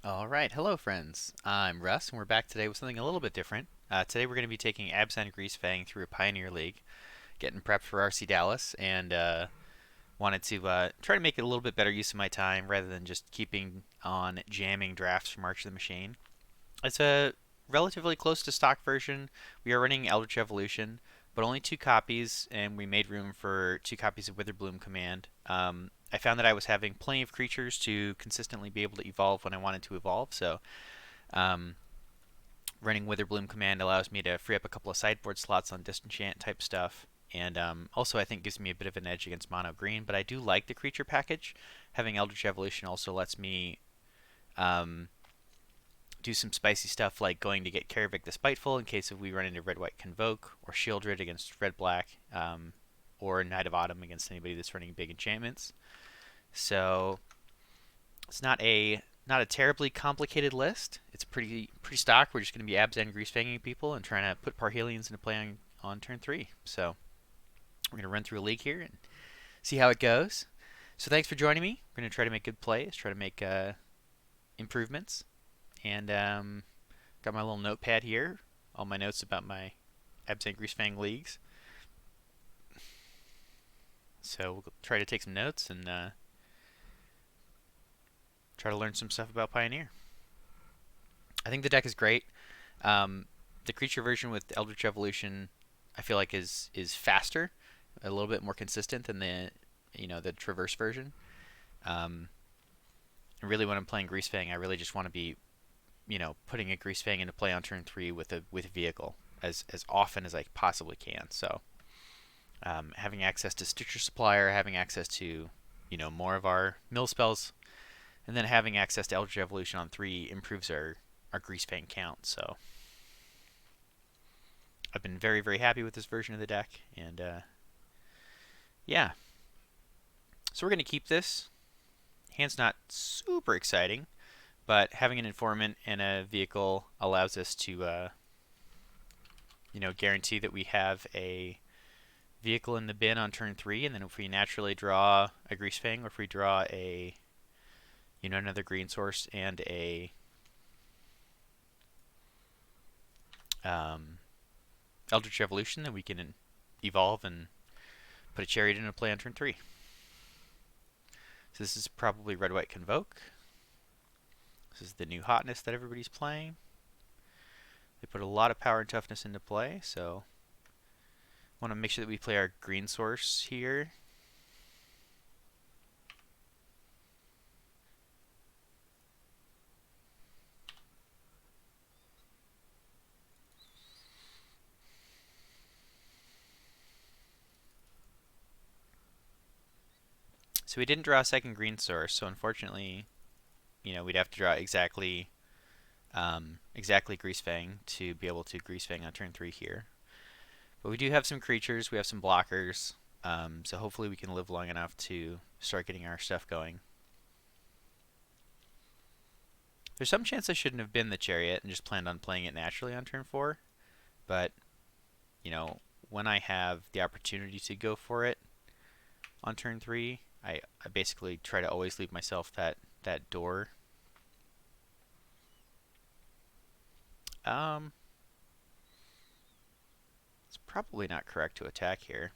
Alright, hello friends. I'm Russ, and we're back today with something a little bit different. Today we're going to be taking Abzan Greasefang through a Pioneer League, getting prepped for RC Dallas, and wanted to try to make it a little bit better use of my time rather than just keeping on jamming drafts from March of the Machine. It's a relatively close to stock version. We are running Eldritch Evolution, but only two copies, and we made room for two copies of Witherbloom Command. I found that I was having plenty of creatures to consistently be able to evolve when I wanted to evolve, so um, running Witherbloom Command allows me to free up a couple of sideboard slots on disenchant type stuff, and also I think gives me a bit of an edge against mono green. But I do like the creature package. Having Eldritch Evolution also lets me um, do some spicy stuff like going to get Karavik the Spiteful in case if we run into Red-White Convoke, or Shieldred against Red-Black, or Knight of Autumn against anybody that's running big enchantments. So it's not a terribly complicated list. It's pretty stock. We're just going to be Abzan Greasefanging people and trying to put Parhelions into play on turn 3. So we're going to run through a league here and see how it goes. So thanks for joining me. We're going to try to make good plays, try to make improvements, and got my little notepad here, all my notes about my Abzan Greasefang leagues. So we'll try to take some notes and try to learn some stuff about Pioneer. I think the deck is great. Um, the creature version with Eldritch Evolution, I feel like is faster, a little bit more consistent than the Traverse version. Um, and really, when I'm playing Greasefang, I really just want to be putting a Greasefang into play on turn 3 with a vehicle as often as I possibly can. So having access to Stitcher Supplier, having access to more of our mill spells, and then having access to Eldritch Evolution on 3 improves our Greasefang count. So I've been very happy with this version of the deck, and yeah. So we're gonna keep this. Hand's not super exciting, but having an informant and a vehicle allows us to guarantee that we have a vehicle in the bin on turn 3, and then if we naturally draw a Greasefang, or if we draw a another green source and a um, Eldritch Evolution, then we can evolve and put a Chariot into play on turn 3. So this is probably Red-White Convoke. This is the new hotness that everybody's playing. They put a lot of power and toughness into play, so want to make sure that we play our green source here. So we didn't draw a second green source, so unfortunately, we'd have to draw exactly Greasefang to be able to Greasefang on turn 3 here. But we do have some creatures, we have some blockers, so hopefully we can live long enough to start getting our stuff going. There's some chance I shouldn't have been the Chariot and just planned on playing it naturally on turn 4, but, when I have the opportunity to go for it on turn 3, I basically try to always leave myself that door. It's probably not correct to attack here.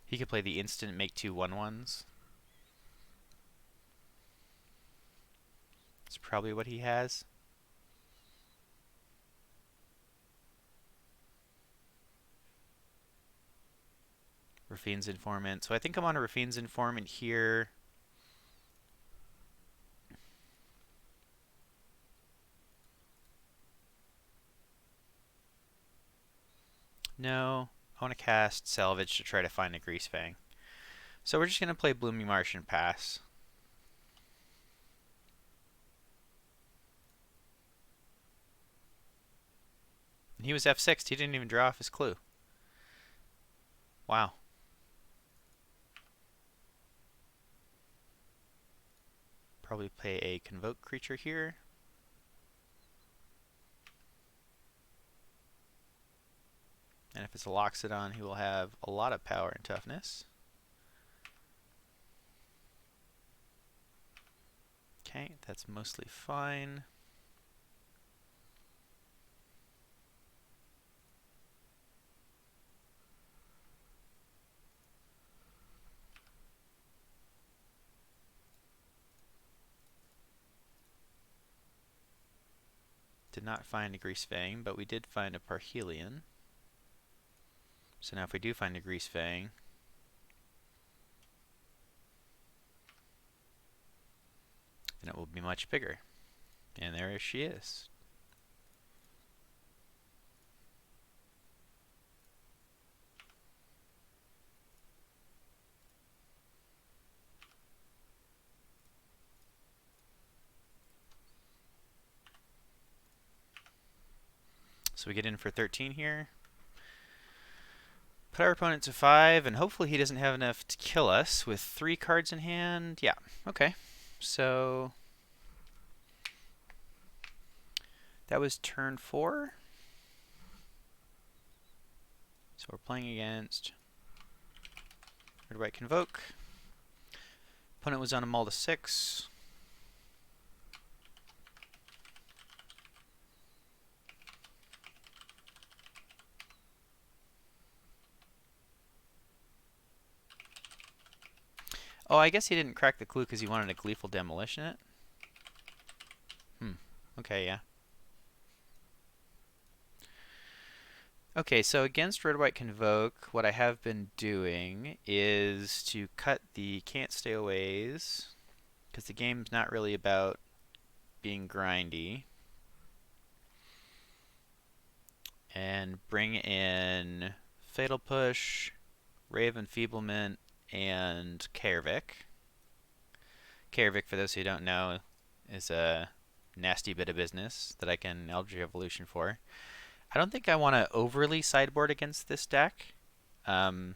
He could play the instant make 2 1/1s. That's probably what he has. Rafine's Informant. So I think I'm on a Rafine's Informant here. No, I want to cast Salvage to try to find a Greasefang. So we're just going to play Blooming Marsh and pass. And he was F6. He didn't even draw off his clue. Wow. Probably play a Convoke creature here. And if it's a Loxodon, he will have a lot of power and toughness. Okay, that's mostly fine. Did not find a Greasefang, but we did find a Parhelion. So now if we do find a Greasefang, then it will be much bigger. And there she is. So we get in for 13 here. Put our opponent to 5, and hopefully he doesn't have enough to kill us with 3 cards in hand. Yeah, okay. So that was turn 4. So we're playing against Red White Convoke. Opponent was on a mull to 6. Oh, I guess he didn't crack the clue because he wanted a Gleeful Demolition it. Okay, yeah. Okay, so against Red White Convoke, what I have been doing is to cut the can't stay aways, because the game's not really about being grindy, and bring in Fatal Push, Ray of Enfeeblement, and Kaervik. Kaervik, for those who don't know, is a nasty bit of business that I can Eldritch Evolution for. I don't think I want to overly sideboard against this deck. You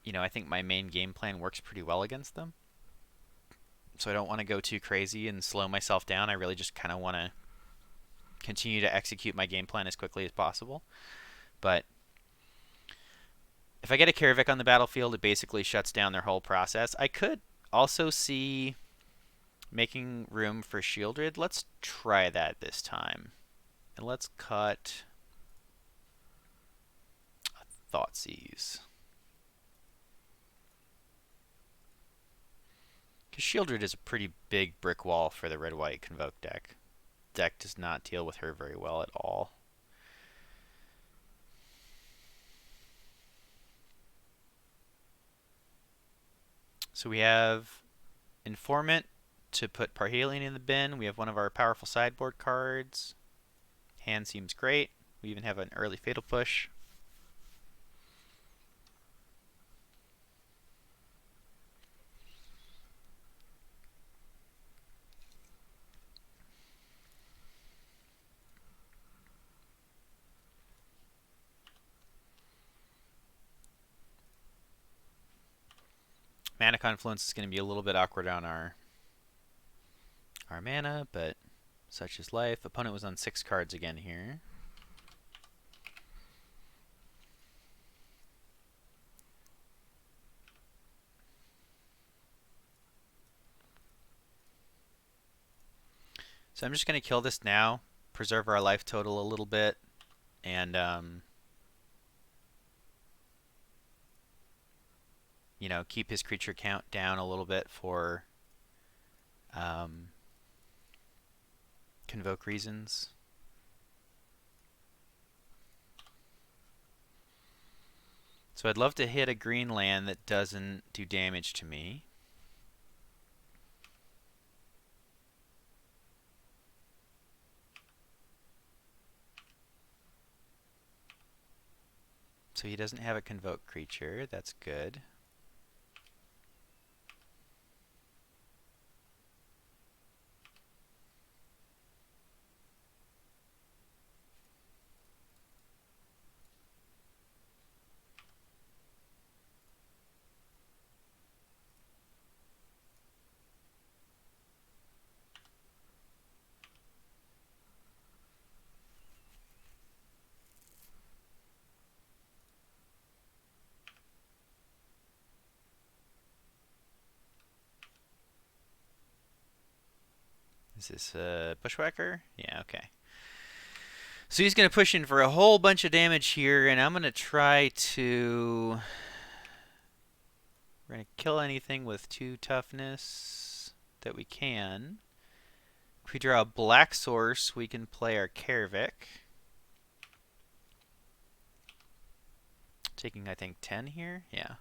know, I think my main game plan works pretty well against them. So I don't want to go too crazy and slow myself down. I really just kind of want to continue to execute my game plan as quickly as possible. But if I get a Kaervik on the battlefield, it basically shuts down their whole process. I could also see making room for Shieldred. Let's try that this time. And let's cut Thoughtseize. Because Shieldred is a pretty big brick wall for the red-white Convoke deck. Deck does not deal with her very well at all. So we have Informant to put Parhelion in the bin. We have one of our powerful sideboard cards. Hand seems great. We even have an early Fatal Push. Mana Confluence is going to be a little bit awkward on our mana, but such is life. Opponent was on 6 cards again here. So I'm just going to kill this now, preserve our life total a little bit, and you know, keep his creature count down a little bit for Convoke reasons. So I'd love to hit a green land that doesn't do damage to me. So he doesn't have a Convoke creature. That's good. Is this a bushwhacker? Yeah, okay. So he's going to push in for a whole bunch of damage here, and I'm going to try to... We're going to kill anything with 2 toughness that we can. If we draw a black source, we can play our Karavik. Taking, I think, 10 here? Yeah.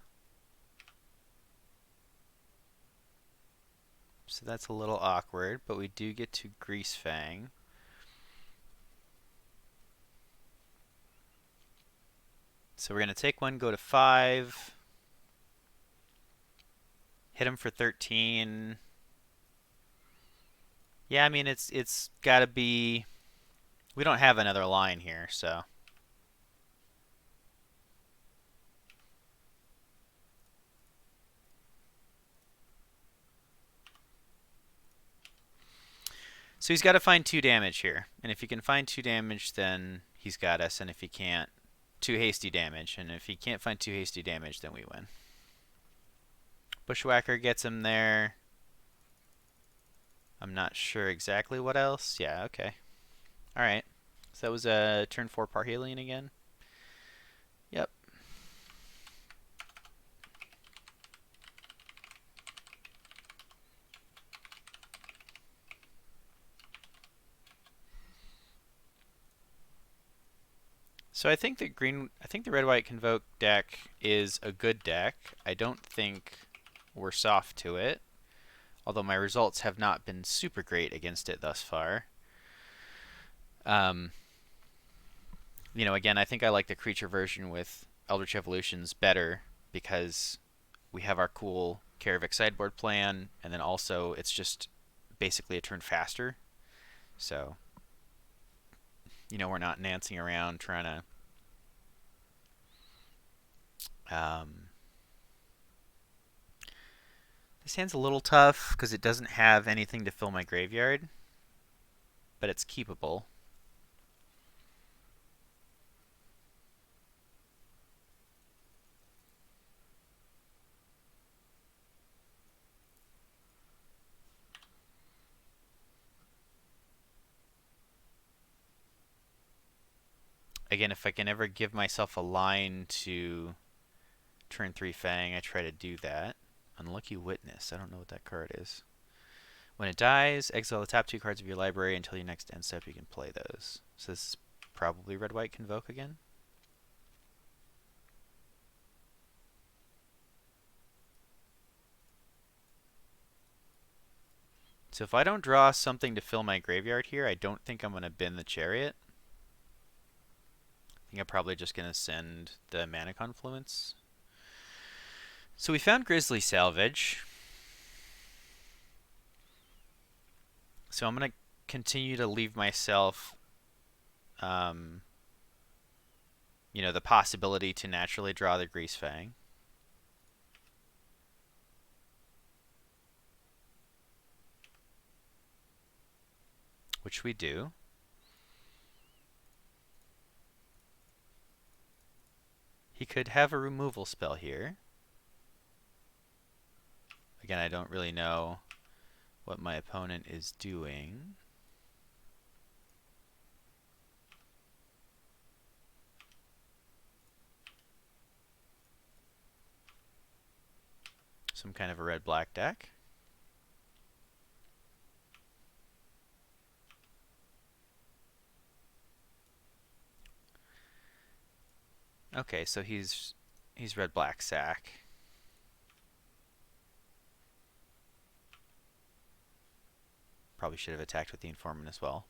So that's a little awkward, but we do get to Greasefang. So we're going to take 1, go to 5. Hit him for 13. Yeah, I mean, it's got to be... We don't have another line here, so... So he's got to find 2 damage here. And if he can find 2 damage, then he's got us. And if he can't, 2 hasty damage. And if he can't find 2 hasty damage, then we win. Bushwhacker gets him there. I'm not sure exactly what else. Yeah, okay. Alright. So that was a turn 4 Parhelion again. Yep. So I think the red-white Convoke deck is a good deck. I don't think we're soft to it, although my results have not been super great against it thus far. You know, again, I think I like the creature version with Eldritch Evolutions better because we have our cool Karavik sideboard plan, and then also it's just basically a turn faster. So, you know, we're not nancing around trying to this hand's a little tough because it doesn't have anything to fill my graveyard, but it's keepable. Again, if I can ever give myself a line to turn 3 Fang, I try to do that. Unlucky Witness. I don't know what that card is. When it dies, exile the top 2 cards of your library until your next end step. You can play those. So this is probably red-white Convoke again. So if I don't draw something to fill my graveyard here, I don't think I'm going to bin the Chariot. I think I'm probably just going to send the Mana Confluence. So we found Grizzly Salvage. So I'm going to continue to leave myself, you know, the possibility to naturally draw the Greasefang. Which we do. He could have a removal spell here. Again, I don't really know what my opponent is doing. Some kind of a red-black deck. Okay, so he's red-black sack. Probably should have attacked with the Informant as well.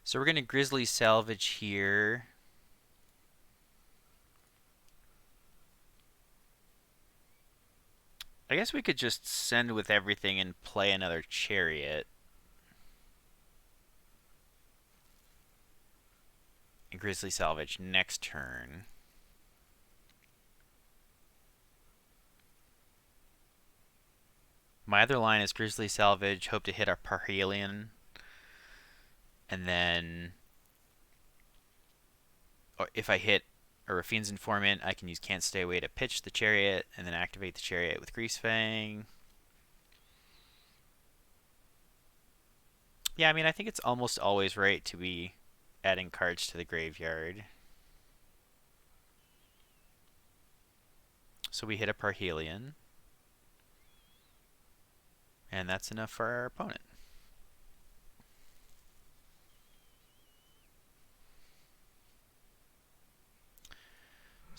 So we're going to Grizzly Salvage here. I guess we could just send with everything and play another Chariot. and Grizzly Salvage next turn. My other line is Grizzly Salvage, hope to hit our Parhelion, and then or if I hit a Rafine's Informant, I can use Can't Stay Away to pitch the Chariot, and then activate the Chariot with Greasefang. Yeah, I mean, I think it's almost always right to be adding cards to the graveyard. So we hit a Parhelion, and that's enough for our opponent.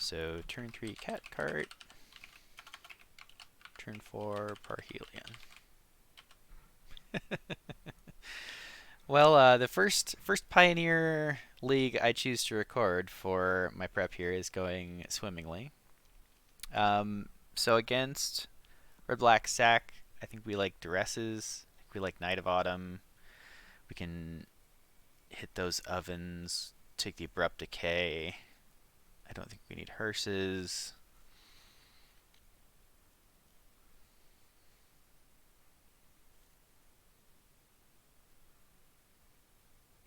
So turn 3 Cat card, turn 4 Parhelion. Well, the first Pioneer League I choose to record for my prep here is going swimmingly. So against Red Black Sack, I think we like Duresses. I think we like Night of Autumn. We can hit those ovens, take the Abrupt Decay. I don't think we need hearses.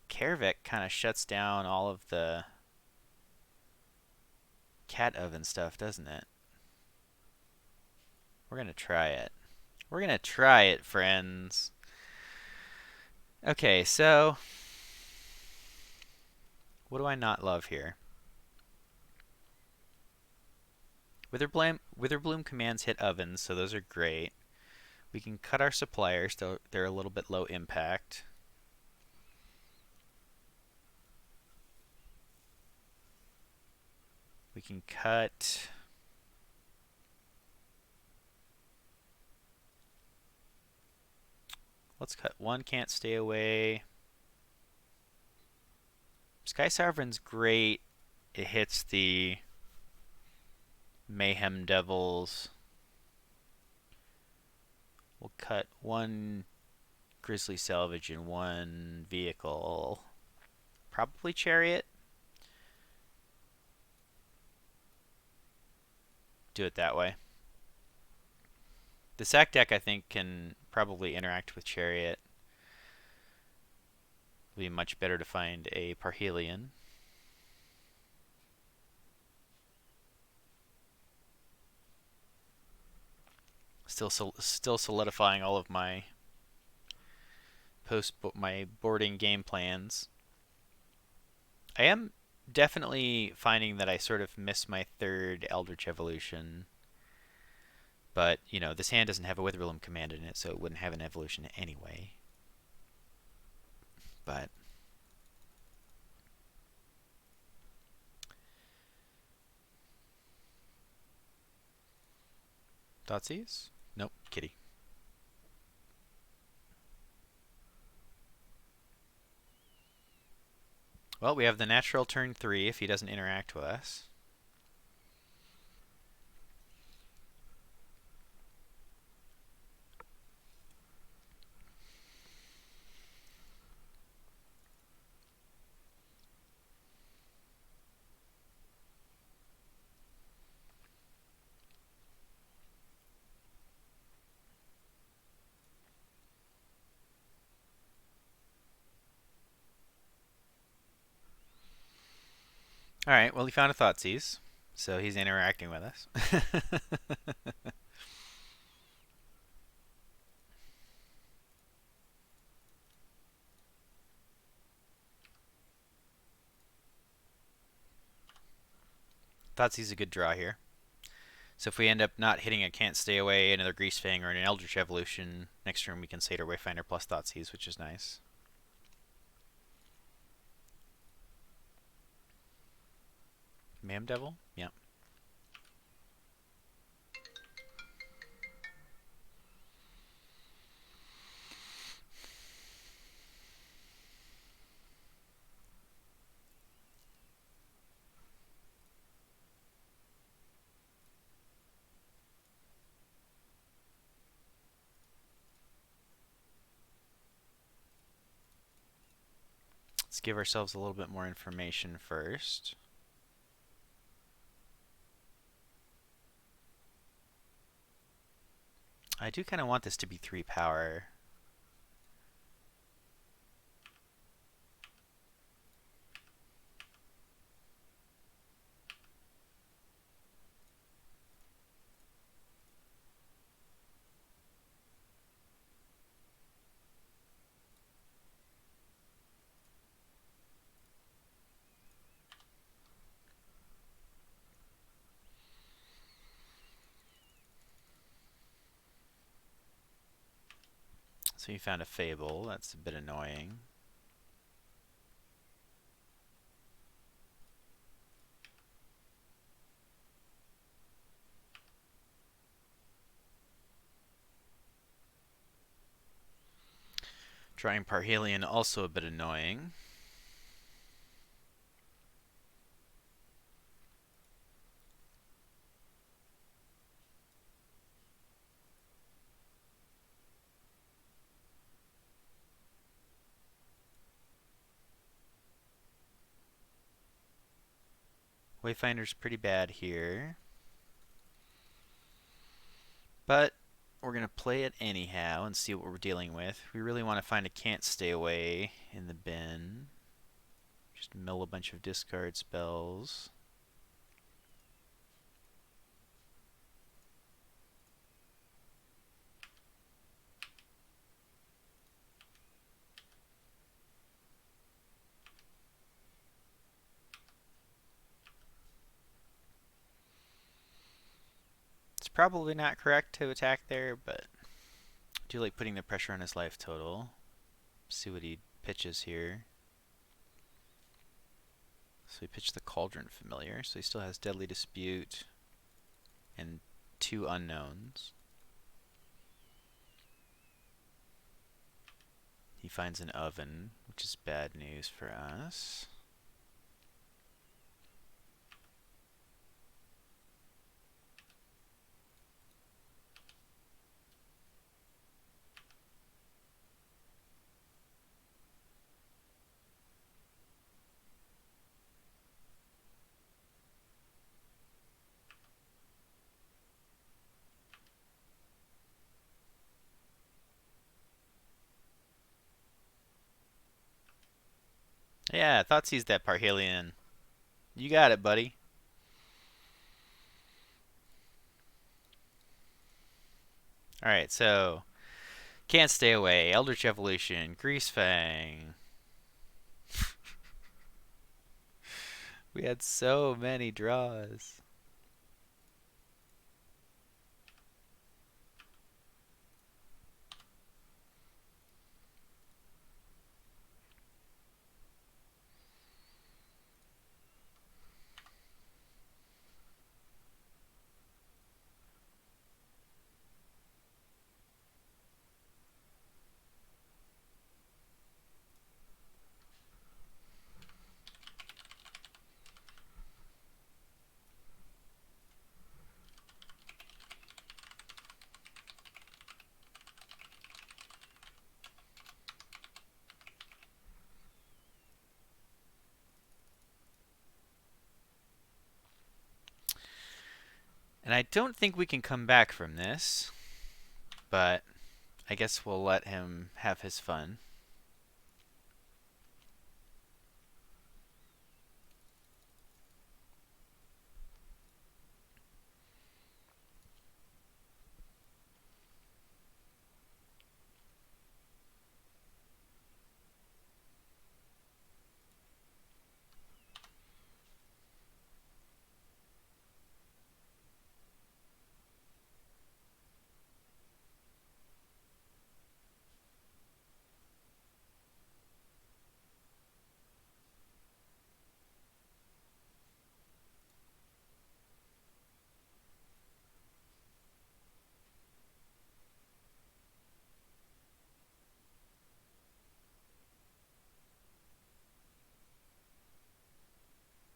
Karavik kind of shuts down all of the cat oven stuff, doesn't it? We're going to try it. We're going to try it, friends. Okay, so what do I not love here? Witherbloom commands hit ovens, so those are great. We can cut our suppliers, so they're a little bit low impact. We can cut... Let's cut one, Can't Stay Away. Sky Sovereign's great. It hits the Mayhem Devils. We'll cut one Grizzly Salvage and one vehicle. Probably Chariot. Do it that way. The sack deck, I think, can probably interact with Chariot. It'll be much better to find a Parhelion. Still solidifying all of my my boarding game plans. I am definitely finding that I sort of miss my third Eldritch Evolution. But, you know, this hand doesn't have a Witherbloom command in it, so it wouldn't have an evolution anyway. But Thoughtseize? Nope, kitty. Well, we have the natural turn 3 if he doesn't interact with us. Alright, well, he found a Thoughtseize, so he's interacting with us. Thoughtseize a good draw here. So if we end up not hitting a Can't Stay Away, another Greasefang, or an Eldritch Evolution, next turn we can Satyr Wayfinder plus Thoughtseize, which is nice. Mayhem Devil? Yeah. Let's give ourselves a little bit more information first. I do kind of want this to be 3 power. So you found a Fable. That's a bit annoying. Drawing Parhelion, also a bit annoying. Wayfinder's pretty bad here. But we're going to play it anyhow and see what we're dealing with. We really want to find a can't stay away in the bin. Just mill a bunch of discard spells. It's probably not correct to attack there, but I do like putting the pressure on his life total. See what he pitches here. So he pitched the Cauldron Familiar, so he still has Deadly Dispute and 2 unknowns. He finds an Oven, which is bad news for us. Yeah, Thoughtseize that Parhelion. You got it, buddy. Alright, so Can't Stay Away, Eldritch Evolution, Greasefang. We had so many draws. And I don't think we can come back from this, but I guess we'll let him have his fun.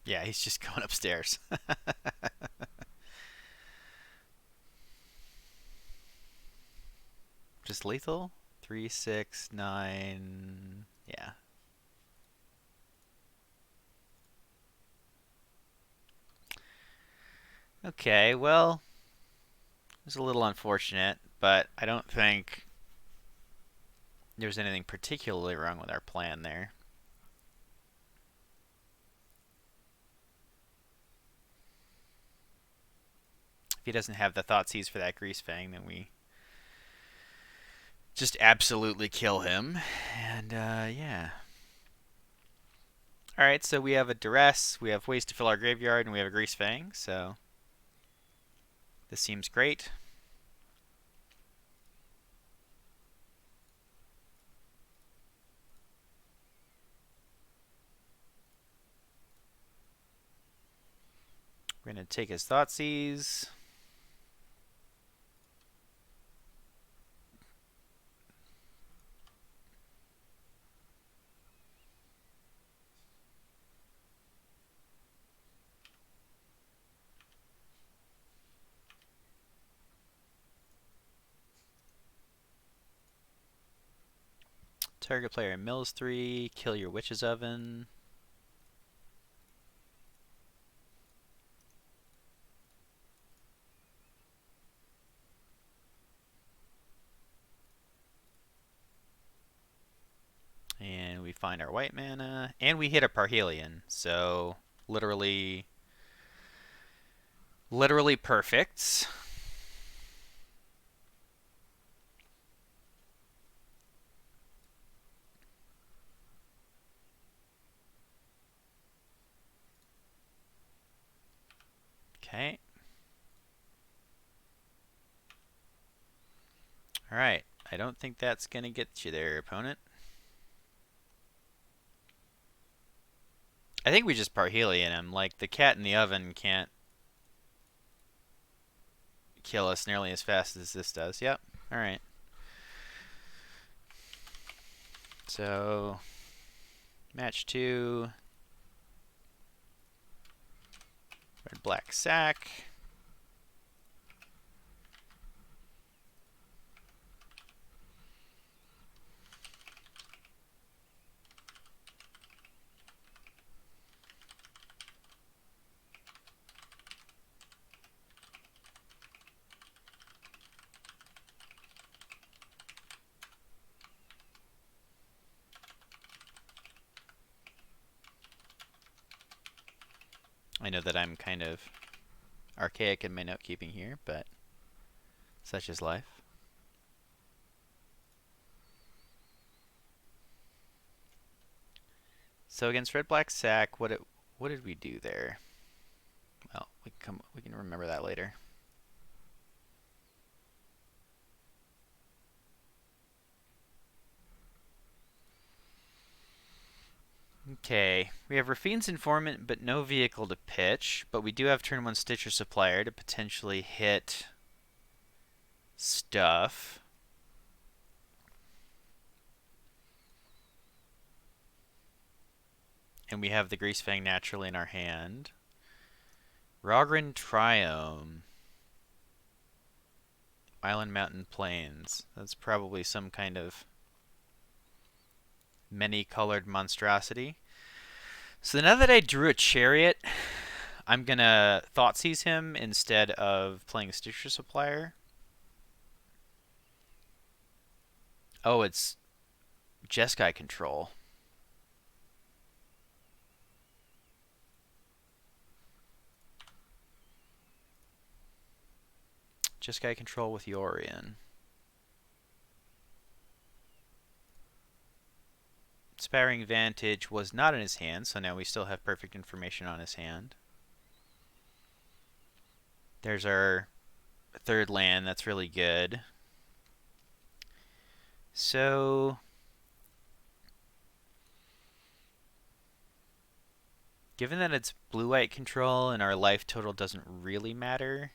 Yeah, he's just going upstairs. Just lethal? 3, 6, 9. Yeah. Okay, well, it was a little unfortunate, but I don't think there's anything particularly wrong with our plan there. If he doesn't have the Thoughtseize for that Greasefang, then we just absolutely kill him. And, yeah. Alright, so we have a Duress, we have ways to fill our graveyard, and we have a Greasefang, so this seems great. We're going to take his Thoughtseize. Target player mills 3, kill your Witch's Oven. And we find our white mana, and we hit a Parhelion, so literally perfect. Okay. Alright, I don't think that's going to get you there, opponent. I think we just Parhelion him. Like, the cat in the oven can't kill us nearly as fast as this does. Yep. Alright. So, match 2. Red black sack. I know that I'm kind of archaic in my note keeping here, but such is life. So against red black sack, what did we do there? Well, we can remember that later. Okay, we have Rafine's Informant, but no vehicle to pitch. But we do have turn 1 Stitcher Supplier to potentially hit stuff. And we have the Greasefang naturally in our hand. Rogren Triome. Island Mountain Plains. That's probably some kind of many-colored monstrosity. So now that I drew a Chariot, I'm going to Thoughtseize him instead of playing Stitcher Supplier. Oh, it's Jeskai Control. Jeskai Control with Yorion. Sparring Vantage was not in his hand, so now we still have perfect information on his hand. There's our third land. That's really good. So, given that it's blue-white control and our life total doesn't really matter,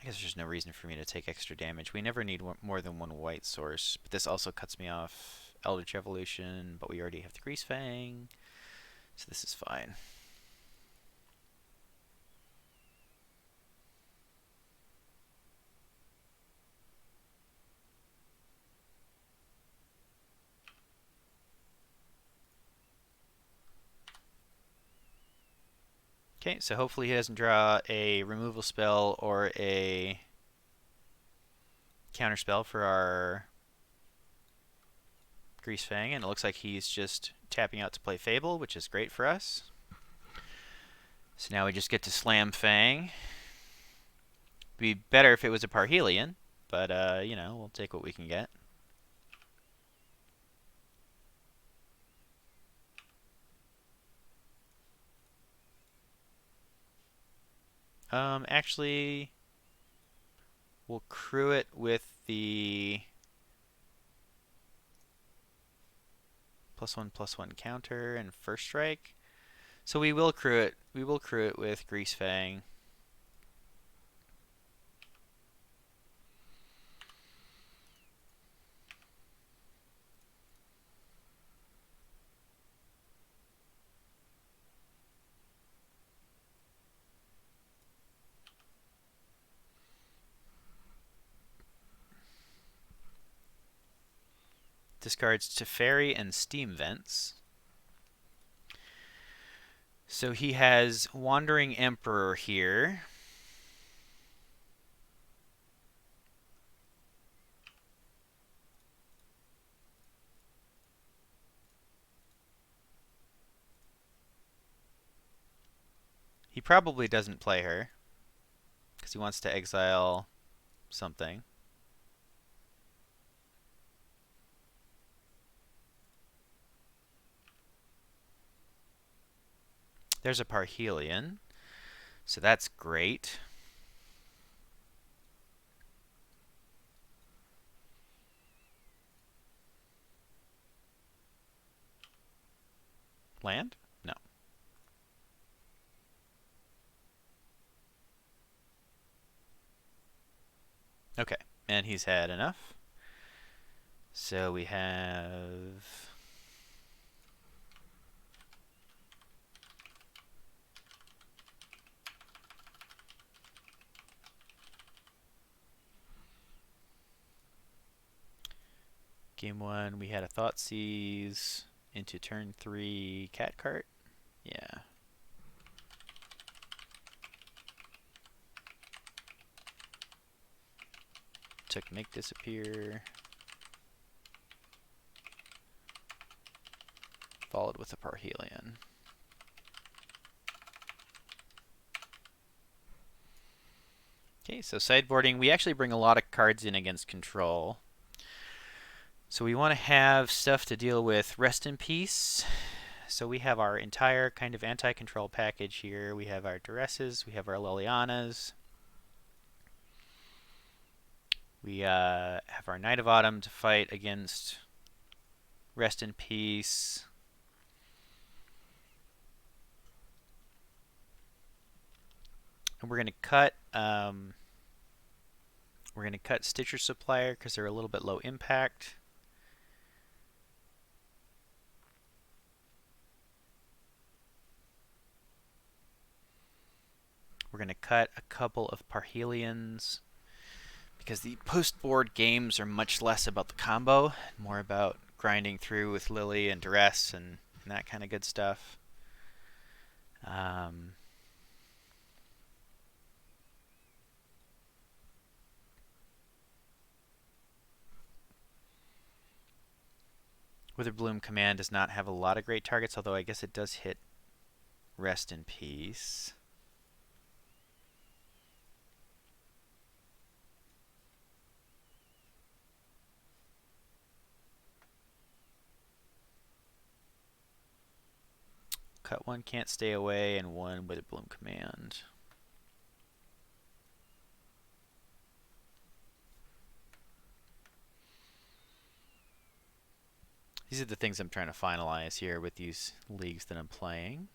I guess there's no reason for me to take extra damage. We never need more than one white source, but this also cuts me off Eldritch Evolution, but we already have the Greasefang, so this is fine. Okay, so hopefully he doesn't draw a removal spell or a counter spell for our Greasefang, and it looks like he's just tapping out to play Fable, which is great for us. So now we just get to slam Fang. Be better if it was a Parhelion, but you know, we'll take what we can get. Actually, we'll crew it with the +1/+1 counter and first strike. So we will crew it. We will crew it with Greasefang. Discards Teferi and Steam Vents. So he has Wandering Emperor here. He probably doesn't play her because he wants to exile something. There's a Parhelion, so that's great. Land? No. Okay, and he's had enough. So we have game 1. We had a Thoughtseize into turn 3 Cat Cart. Yeah. Took Make Disappear. Followed with a Parhelion. Okay, so sideboarding, we actually bring a lot of cards in against control. So we want to have stuff to deal with Rest in Peace. So we have our entire kind of anti-control package here. We have our Duresses, we have our Lilianas. We have our Knight of Autumn to fight against Rest in Peace. And we're going to cut Stitcher Supplier because they're a little bit low impact. We're going to cut a couple of Parhelions because the post-board games are much less about the combo, more about grinding through with Lily and Duress and that kind of good stuff. Witherbloom Command does not have a lot of great targets, although I guess it does hit Rest in Peace. Cut one, Can't Stay Away, and one Witherbloom Command. These are the things I'm trying to finalize here with these leagues that I'm playing.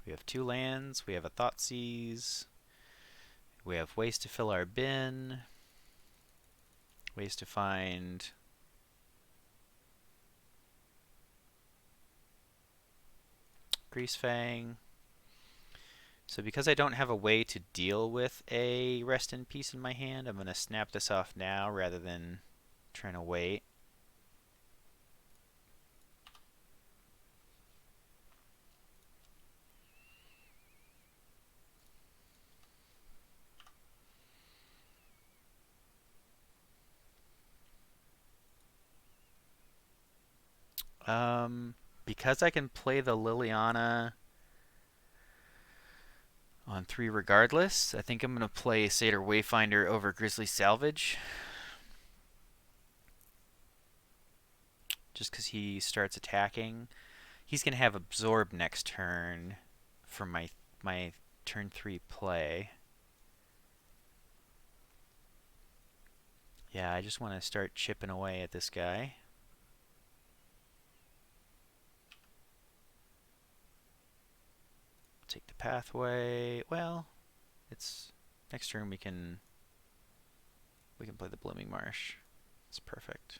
We have 2 lands, we have a Thoughtseize, we have ways to fill our bin, ways to find Greasefang. So because I don't have a way to deal with a Rest in Peace in my hand, I'm going to snap this off now rather than trying to wait. Because I can play the Liliana on 3 regardless, I think I'm going to play Satyr Wayfinder over Grizzly Salvage. Just because he starts attacking. He's going to have Absorb next turn for my turn 3 play. Yeah, I just want to start chipping away at this guy. Take the pathway. Well, it's next turn we can play the Blooming Marsh. It's perfect.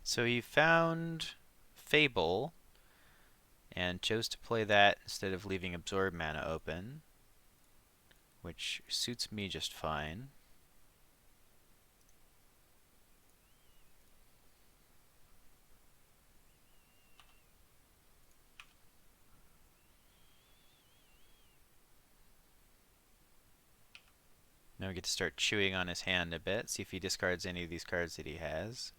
So he found Fable and chose to play that instead of leaving Absorb mana open, which suits me just fine. Now we get to start chewing on his hand a bit, see if he discards any of these cards that he has.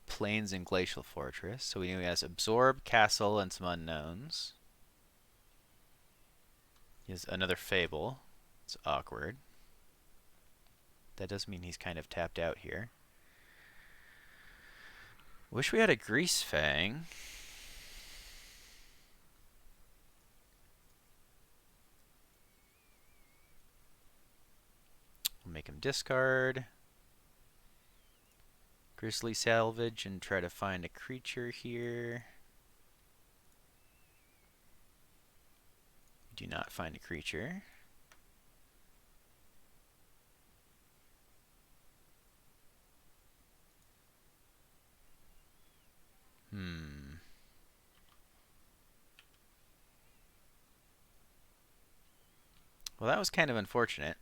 Plains and Glacial Fortress, so we know he has Absorb, Castle, and some unknowns. He has another Fable. It's awkward. That does mean he's kind of tapped out here. Wish we had a Greasefang. We'll make him discard. Grizzly Salvage and try to find a creature here. Do not find a creature. Well, that was kind of unfortunate.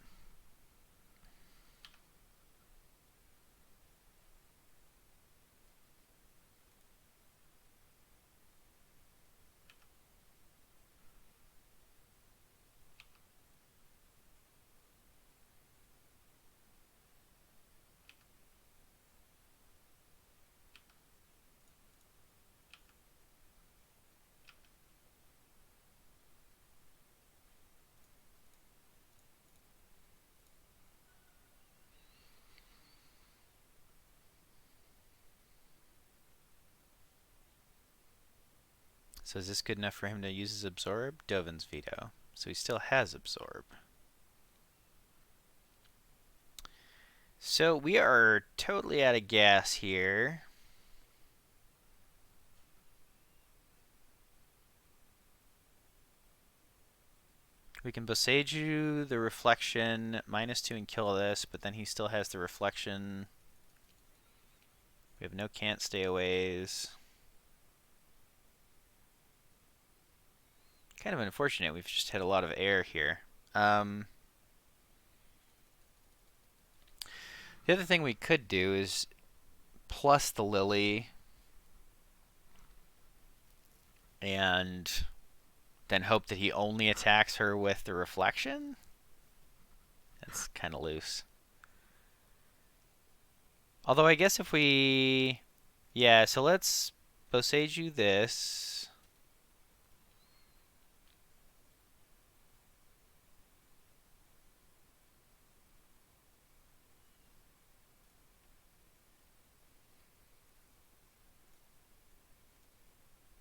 So is this good enough for him to use his Absorb? Dovin's Veto. So he still has Absorb. So we are totally out of gas here. We can Boseiju the Reflection, -2 and kill this, but then he still has the Reflection. We have no can't stay aways. Kind of unfortunate. We've just had a lot of air here. The other thing we could do is plus the Lily and then hope that he only attacks her with the Reflection. That's kind of loose. Although I guess if we... Yeah, so let's Boseiju this.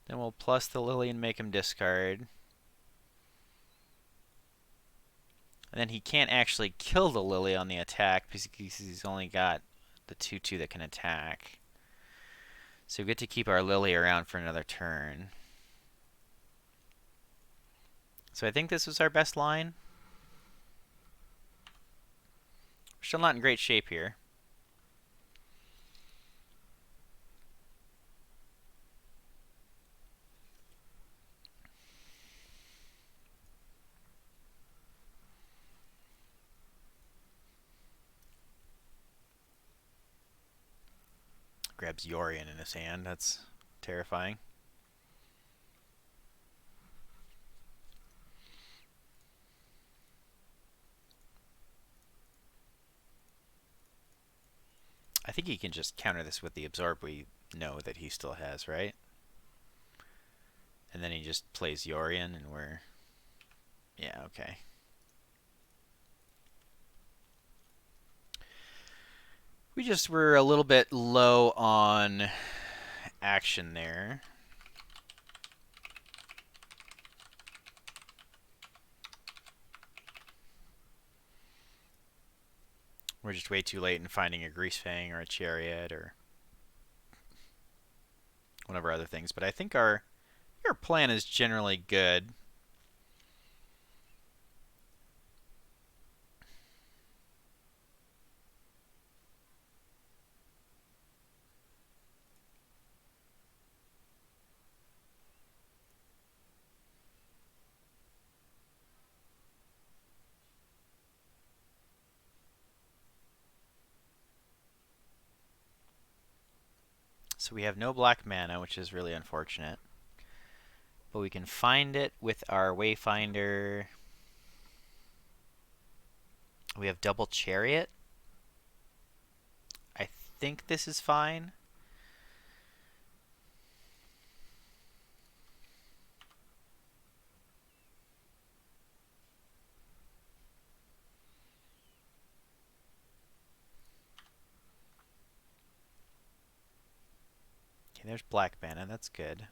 Then we'll plus the Lily and make him discard. And then he can't actually kill the Lily on the attack because he's only got the 2/2 that can attack. So we get to keep our Lily around for another turn. So I think this was our best line. We're still not in great shape here. Grabs Yorion in his hand. That's terrifying. I think he can just counter this with the absorb we know that he still has, right? And then he just plays Yorion and we're... Yeah, okay. We just were a little bit low on action there. We're just way too late in finding a Greasefang or a Chariot or one of our other things. But I think our plan is generally good. So we have no black mana, which is really unfortunate. But we can find it with our Wayfinder. We have double Chariot. I think this is fine. Okay, there's black mana. That's good.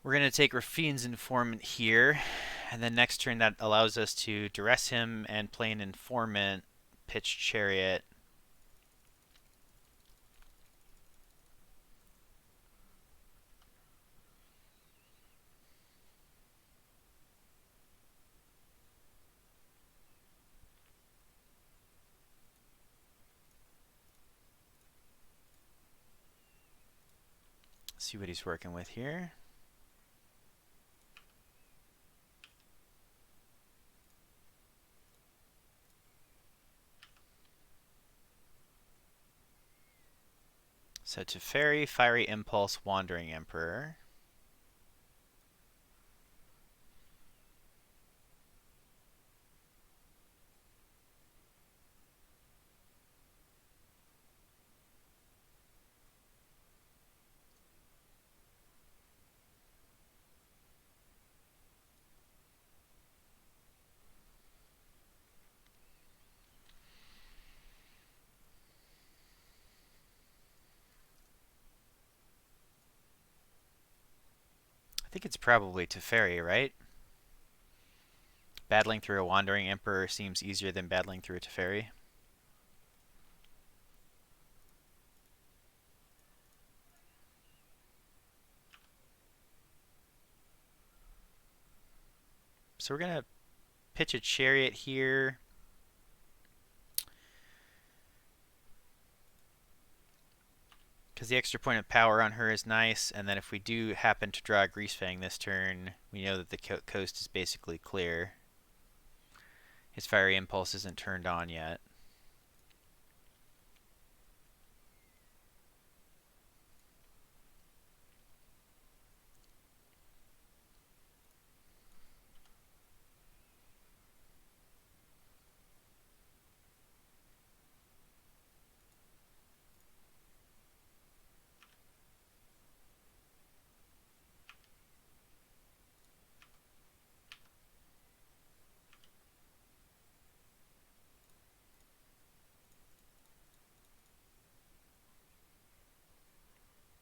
We're going to take Rafine's Informant here, and then next turn that allows us to duress him and play an Informant, pitch Chariot. See what he's working with here. So Teferi, Fiery Impulse, Wandering Emperor. I think it's probably Teferi, right? Battling through a Wandering Emperor seems easier than battling through a Teferi. So we're going to pitch a Chariot here. Because the extra point of power on her is nice, and then if we do happen to draw a Greasefang this turn, we know that the coast is basically clear. His Fiery Impulse isn't turned on yet.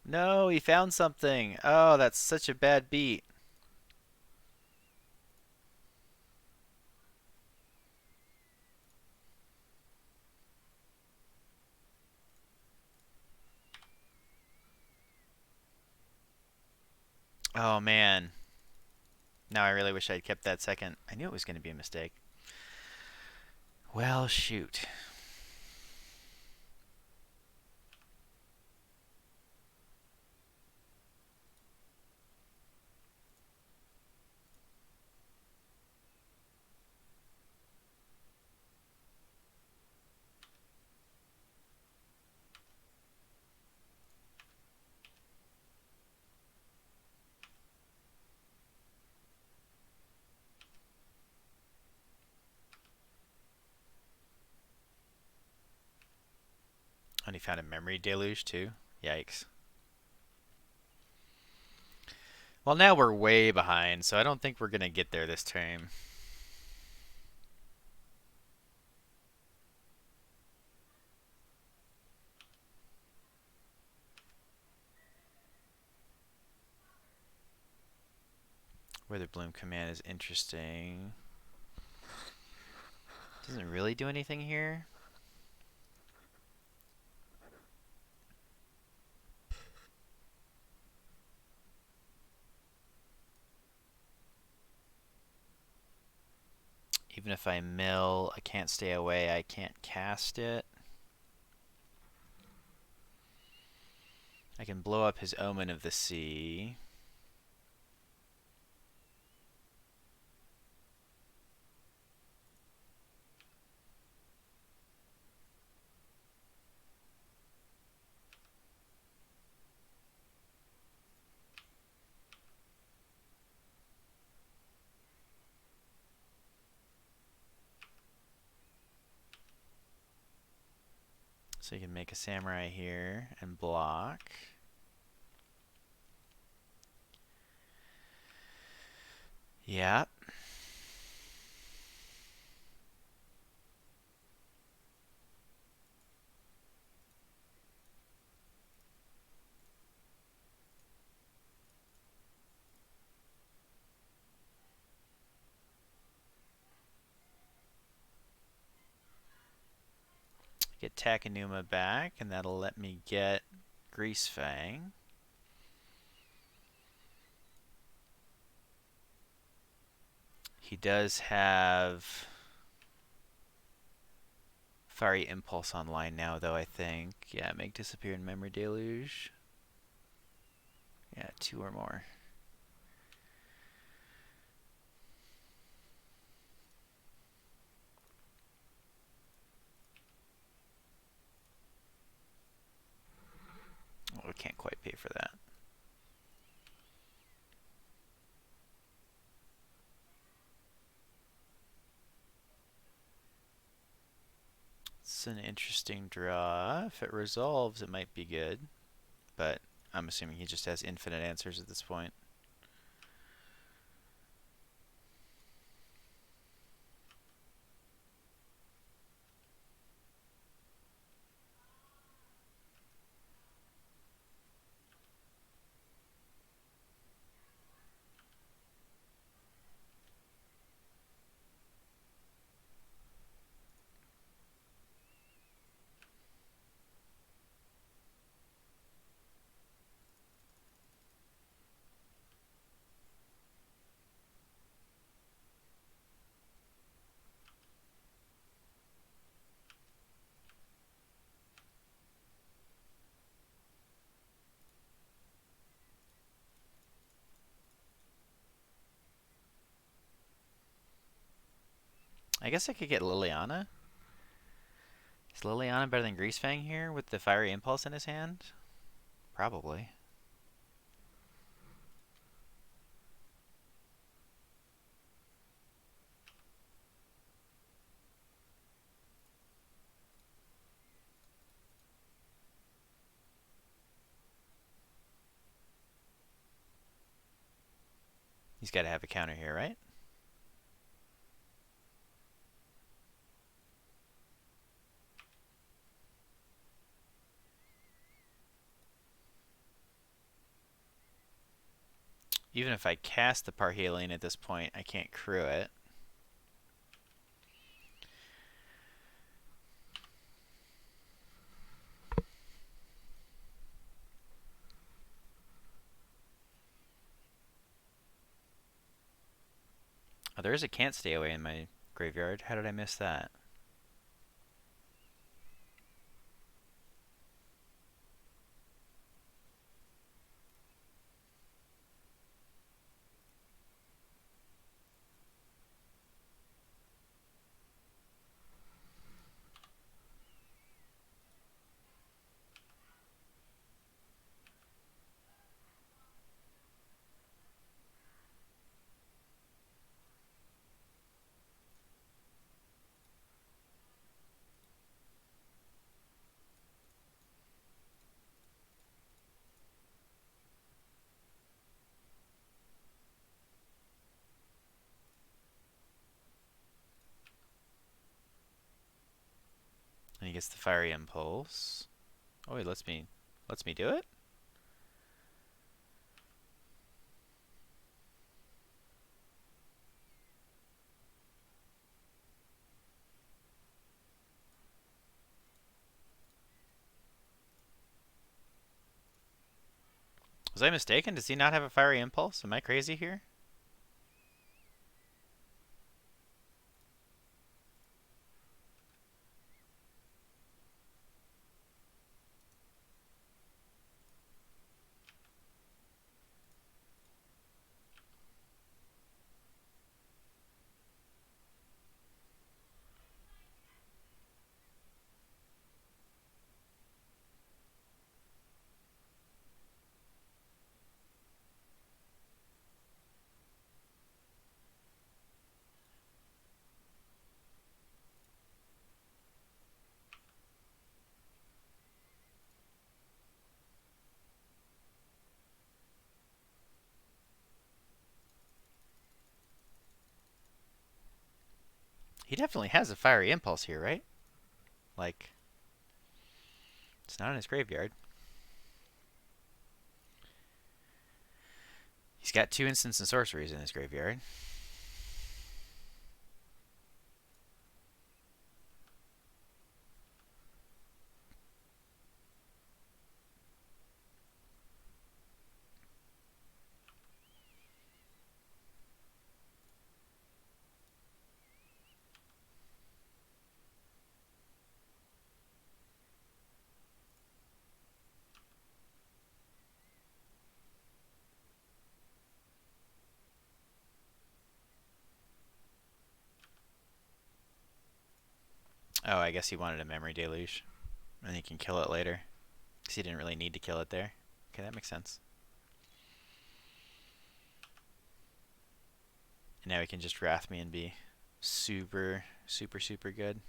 No, he found something. Oh, that's such a bad beat. Oh, man. Now I really wish I'd kept that second. I knew it was going to be a mistake. Well, shoot. found a memory deluge too. Yikes. Well, now we're way behind, so I don't think we're gonna get there this time. Weather Bloom command is interesting. Doesn't really do anything here. Even if I mill, I can't stay away, I can't cast it. I can blow up his Omen of the Sea. So you can make a samurai here and block. Yeah. Get Takanuma back, and that'll let me get Greasefang. He does have Fiery Impulse online now, though, I think. Yeah, make disappear in memory deluge. Yeah, 2 or more. Oh, we can't quite pay for that. It's an interesting draw. If it resolves, it might be good. But I'm assuming he just has infinite answers at this point. I guess I could get Liliana. Is Liliana better than Greasefang here with the Fiery Impulse in his hand? Probably. He's got to have a counter here, right? Even if I cast the Parhelion at this point, I can't crew it. Oh, there is a can't stay away in my graveyard. How did I miss that? gets the Fiery Impulse. Oh, he lets me do it? Was I mistaken? Does he not have a Fiery Impulse? Am I crazy here? He definitely has a Fiery Impulse here, right? Like, it's not in his graveyard. He's got 2 instants and sorceries in his graveyard. Oh, I guess he wanted a Memory Deluge. And he can kill it later. Because he didn't really need to kill it there. Okay, that makes sense. And now he can just Wrath me and be super, super, super good.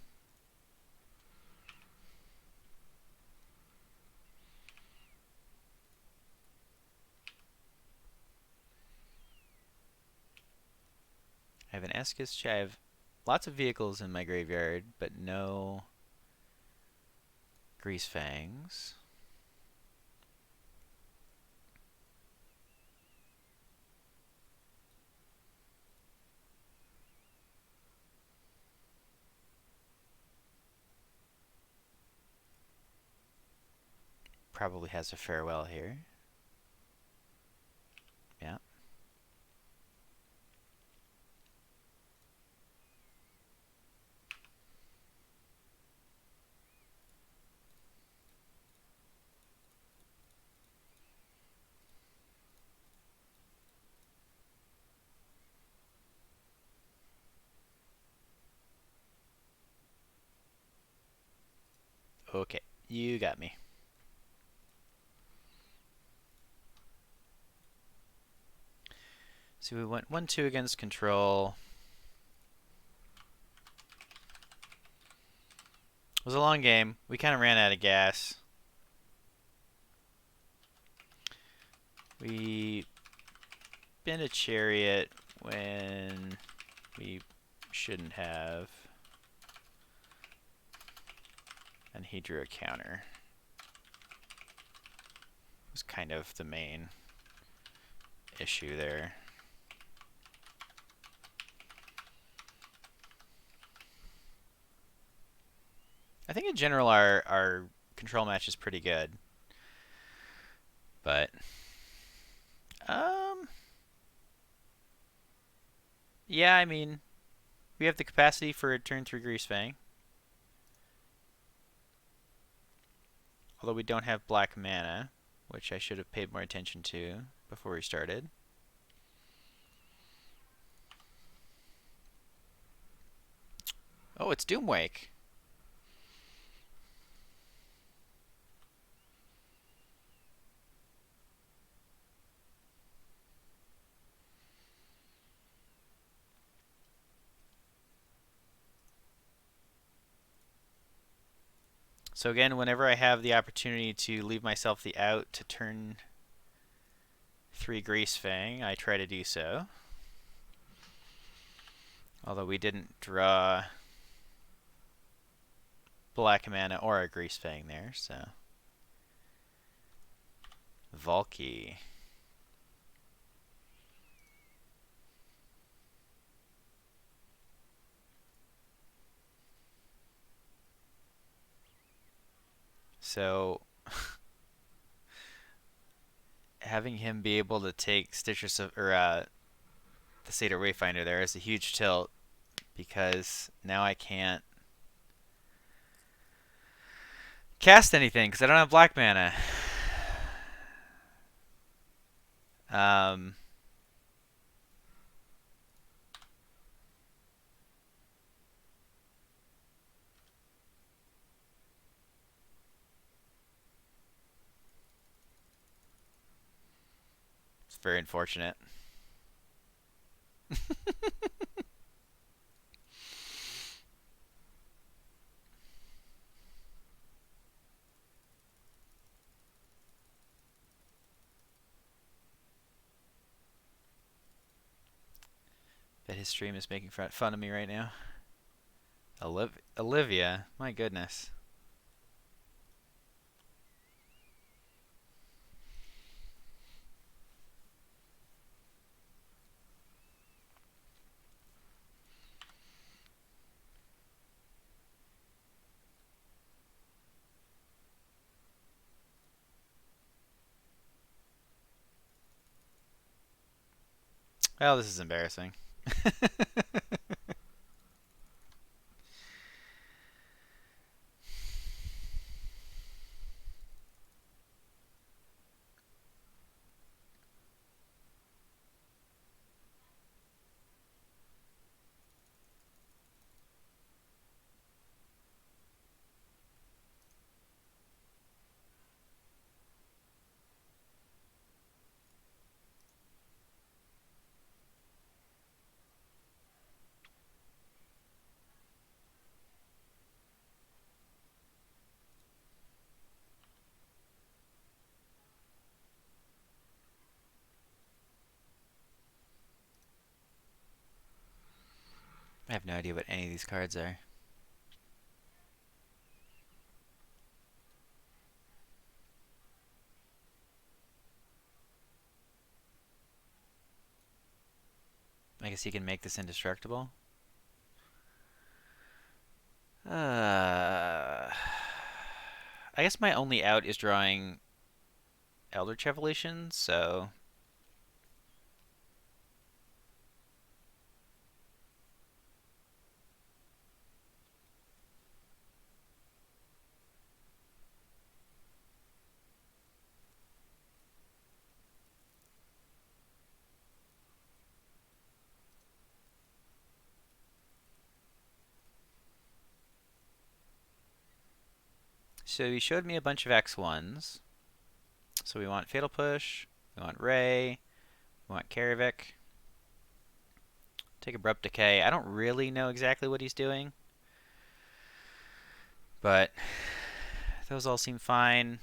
I have an Eskis. I have lots of vehicles in my graveyard, but no Greasefangs. Probably has a Farewell here. Yeah. Okay, you got me. So we went 1-2 against control. It was a long game. We kind of ran out of gas. We bent a Chariot when we shouldn't have. And he drew a counter. It was kind of the main issue there. I think in general our control match is pretty good. But yeah, I mean, we have the capacity for a turn 3 Greasefang. Although we don't have black mana, which I should have paid more attention to before we started. Oh, it's Doomwake. So again, whenever I have the opportunity to leave myself the out to turn 3 Greasefang, I try to do so. Although we didn't draw black mana or a Greasefang there, so. Valky. So having him be able to take Stitcher's or the Seder Wayfinder there is a huge tilt because now I can't cast anything because I don't have black mana. Um, it's very unfortunate. Bet his stream is making fun of me right now. Olivia, my goodness. Well, this is embarrassing. I have no idea what any of these cards are. I guess he can make this indestructible. I guess my only out is drawing Eldritch Evolution, so he showed me a bunch of X1s. So we want Fatal Push, we want Ray, we want Karavik. Take Abrupt Decay. I don't really know exactly what he's doing, but those all seem fine.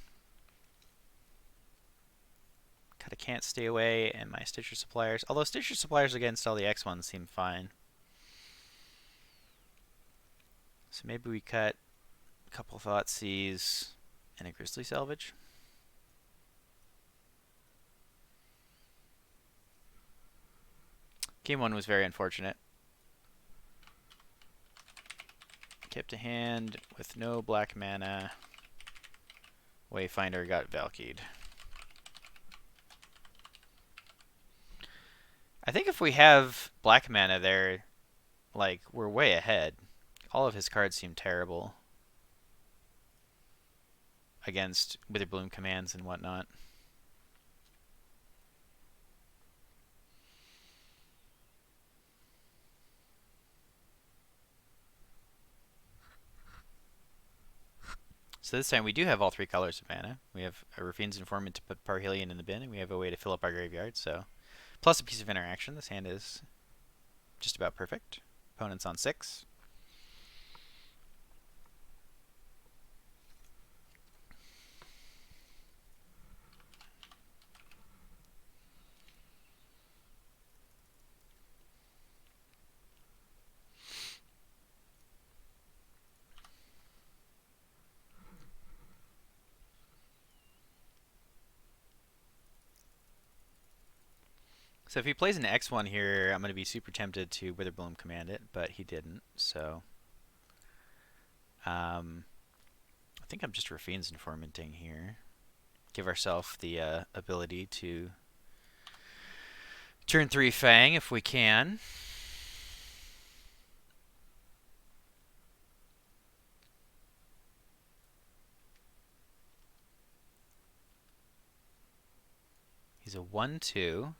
Kinda can't stay away, and my Stitcher Suppliers. Although Stitcher Suppliers against all the X1s seem fine. So maybe we cut a couple Thoughtseize and a Grizzly Salvage. Game 1 was very unfortunate. Kept a hand with no black mana. Wayfinder got Valky'd. I think if we have black mana there, like, we're way ahead. All of his cards seem terrible against Witherbloom commands and whatnot. So this time we do have all three colors of mana. We have a Rafine's Informant to put Parhelion in the bin, and we have a way to fill up our graveyard, so... Plus a piece of interaction. This hand is just about perfect. Opponent's on 6. So if he plays an X1 here, I'm going to be super tempted to Witherbloom command it, but he didn't. So I think I'm just Rafine's Informanting here. Give ourselves the ability to turn 3 Fang if we can. He's a 1/2.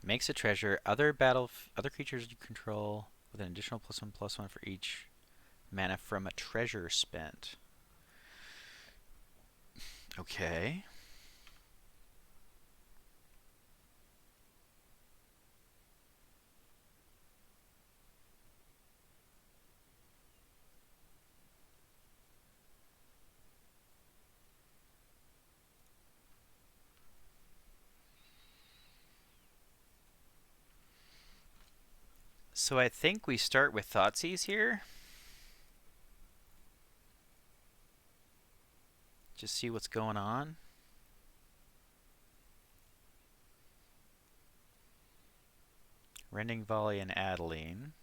Makes a treasure. Other creatures you control with an additional +1/+1 for each mana from a treasure spent. Okay. So I think we start with Thoughtseize here. Just see what's going on. Rending Volley and Adeline.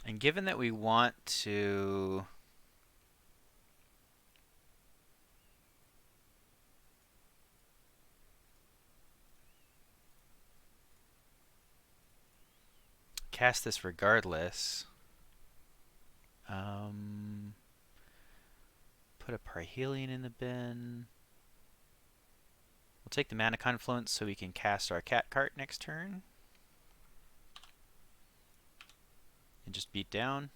And given that we want to cast this regardless, put a Parhelion in the bin. We'll take the Mana Confluence so we can cast our Cat Cart next turn. And just beat down.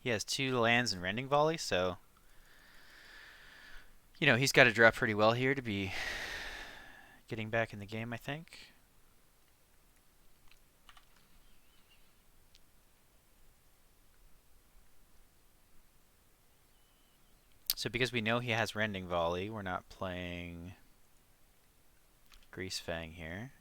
He has 2 lands and Rending Volley, so you know, he's got to draw pretty well here to be getting back in the game, I think. So because we know he has Rending Volley, we're not playing Greasefang here.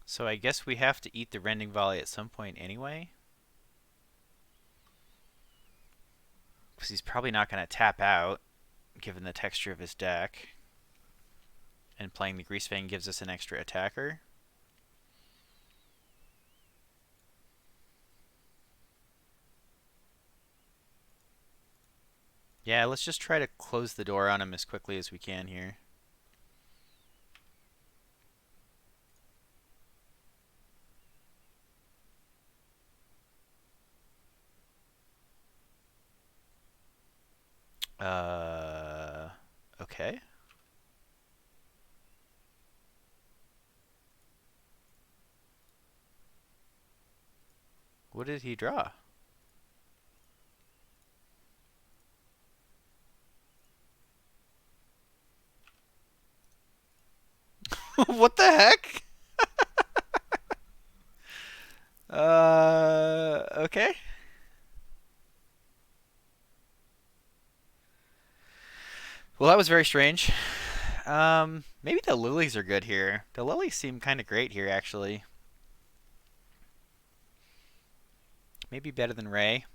So I guess we have to eat the Rending Volley at some point anyway. Because he's probably not going to tap out, given the texture of his deck. And playing the Greasefang gives us an extra attacker. Yeah, let's just try to close the door on him as quickly as we can here. Okay. What did he draw? What the heck? Okay. Well, that was very strange. Maybe the lilies are good here. The lilies seem kind of great here, actually. Maybe better than Ray.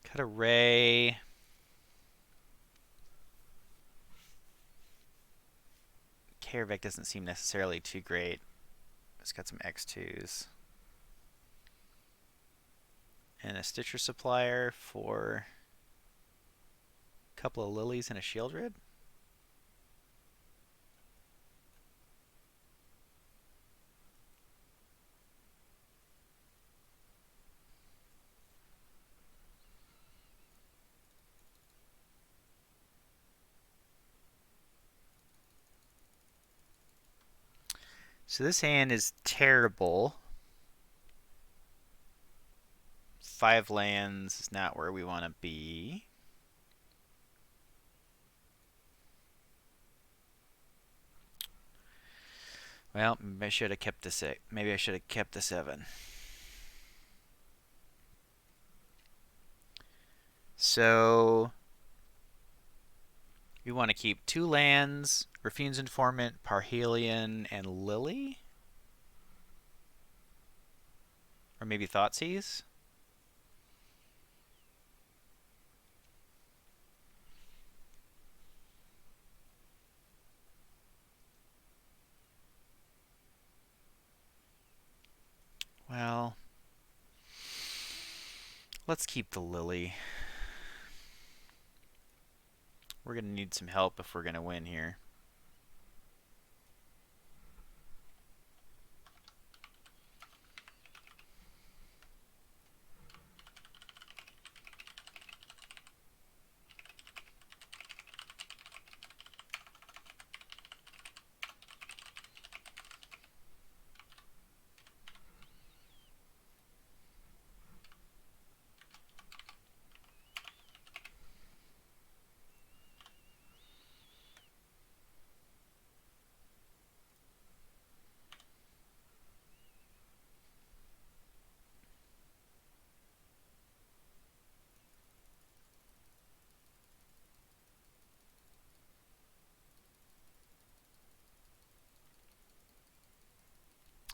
Cut a Ray. Karavec doesn't seem necessarily too great. It's got some X2s. And a Stitcher Supplier for a couple of lilies and a Shieldred. So this hand is terrible. 5 lands is not where we want to be. Well, maybe I should have kept the 6. Maybe I should have kept the 7. So we want to keep 2 lands, Raffine's Informant, Parhelion, and Lily? Or maybe Thoughtseize? Well, let's keep the Lily. We're going to need some help if we're going to win here.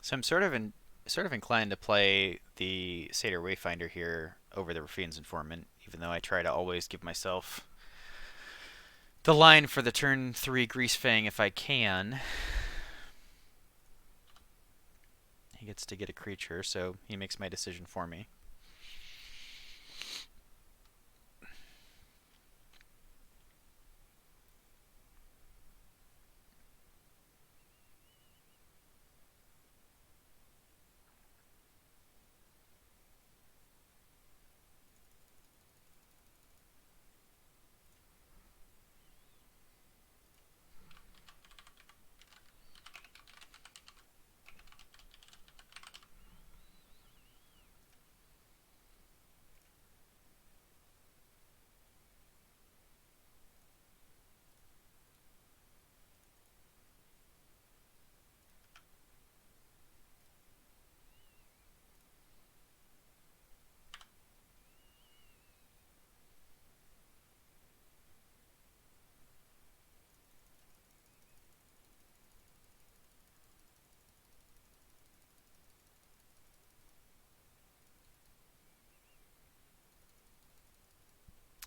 So I'm sort of inclined to play the Satyr Wayfinder here over the Raffine's Informant, even though I try to always give myself the line for the turn 3 Greasefang if I can. He gets to get a creature, so he makes my decision for me.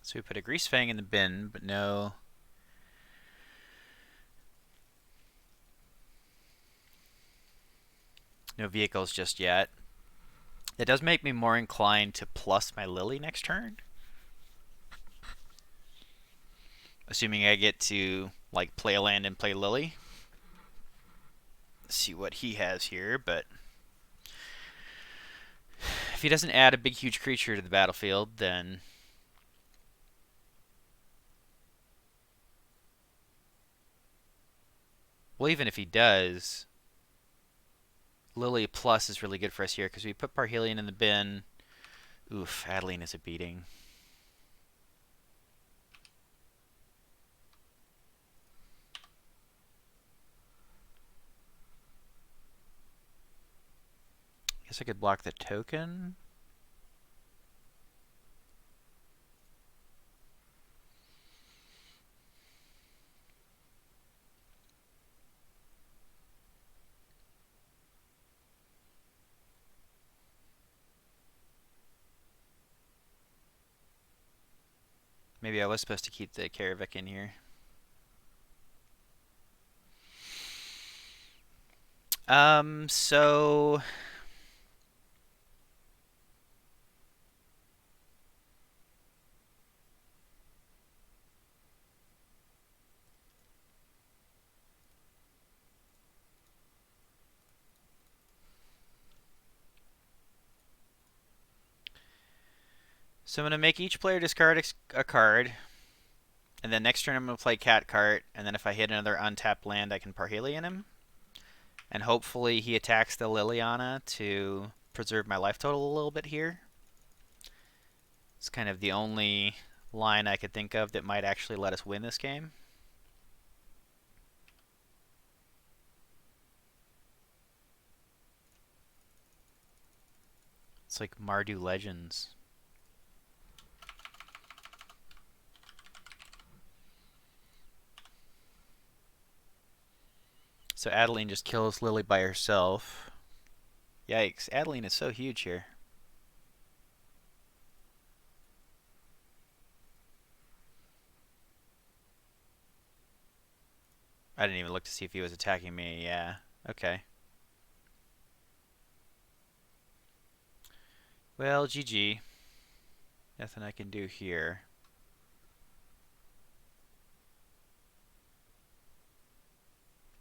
So we put a Greasefang in the bin, but no vehicles just yet. That does make me more inclined to plus my Lily next turn. Assuming I get to like play a land and play Lily. Let's see what he has here, but if he doesn't add a big huge creature to the battlefield, then well, even if he does, Lily plus is really good for us here because we put Parhelion in the bin. Oof, Adeline is a beating. Guess I could block the token. Maybe I was supposed to keep the Karavik in here. So I'm going to make each player discard a card. And then next turn I'm going to play Cat Cart. And then if I hit another untapped land, I can Parhelion him. And hopefully he attacks the Liliana to preserve my life total a little bit here. It's kind of the only line I could think of that might actually let us win this game. It's like Mardu Legends. So Adeline just kills Lily by herself. Yikes, Adeline is so huge here. I didn't even look to see if he was attacking me. Yeah, okay. Well, GG. Nothing I can do here.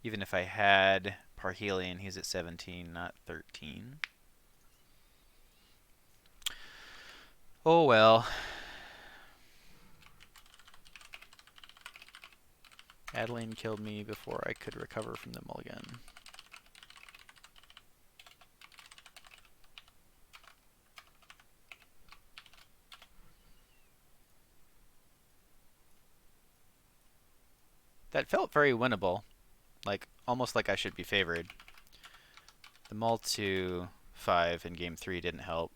Even if I had Parhelion, he's at 17, not 13. Oh well. Adeline killed me before I could recover from the mulligan. That felt very winnable. Like, almost like I should be favored. The mull to 5 in game 3 didn't help.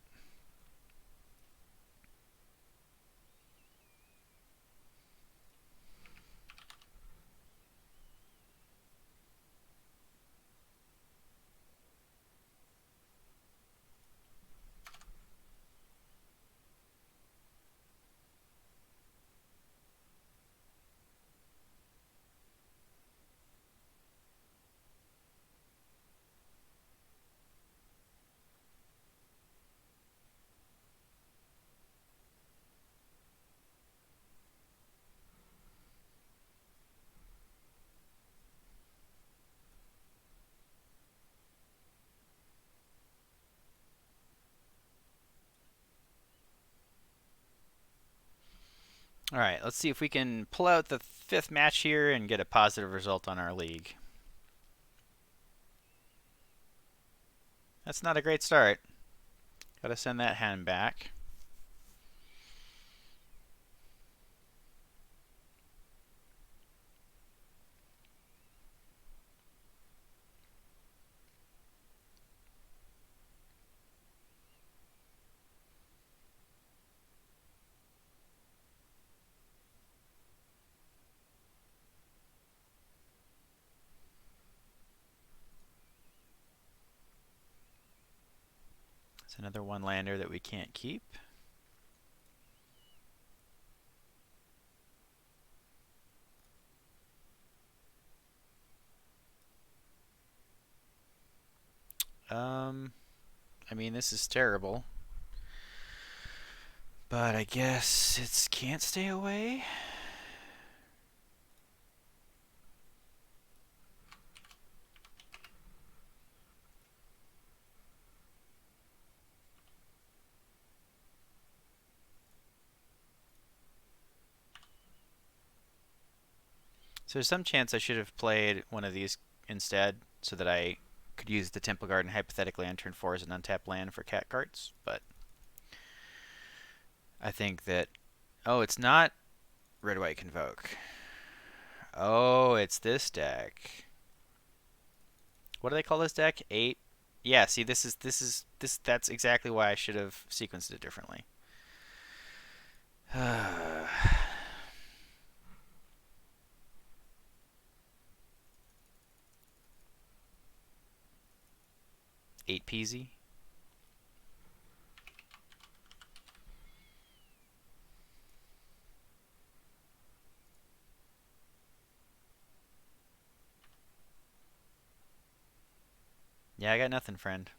Alright, let's see if we can pull out the 5th match here and get a positive result on our league. That's not a great start. Gotta send that hand back. It's another one lander that we can't keep. I mean, this is terrible. But I guess it can't stay away. So there's some chance I should have played one of these instead so that I could use the Temple Garden hypothetically on turn 4 as an untapped land for cat carts, but I think that... Oh, it's not Red-White Convoke. Oh, it's this deck. What do they call this deck? 8? Yeah, see, that's exactly why I should have sequenced it differently. 8 peasy. Yeah, I got nothing, friend.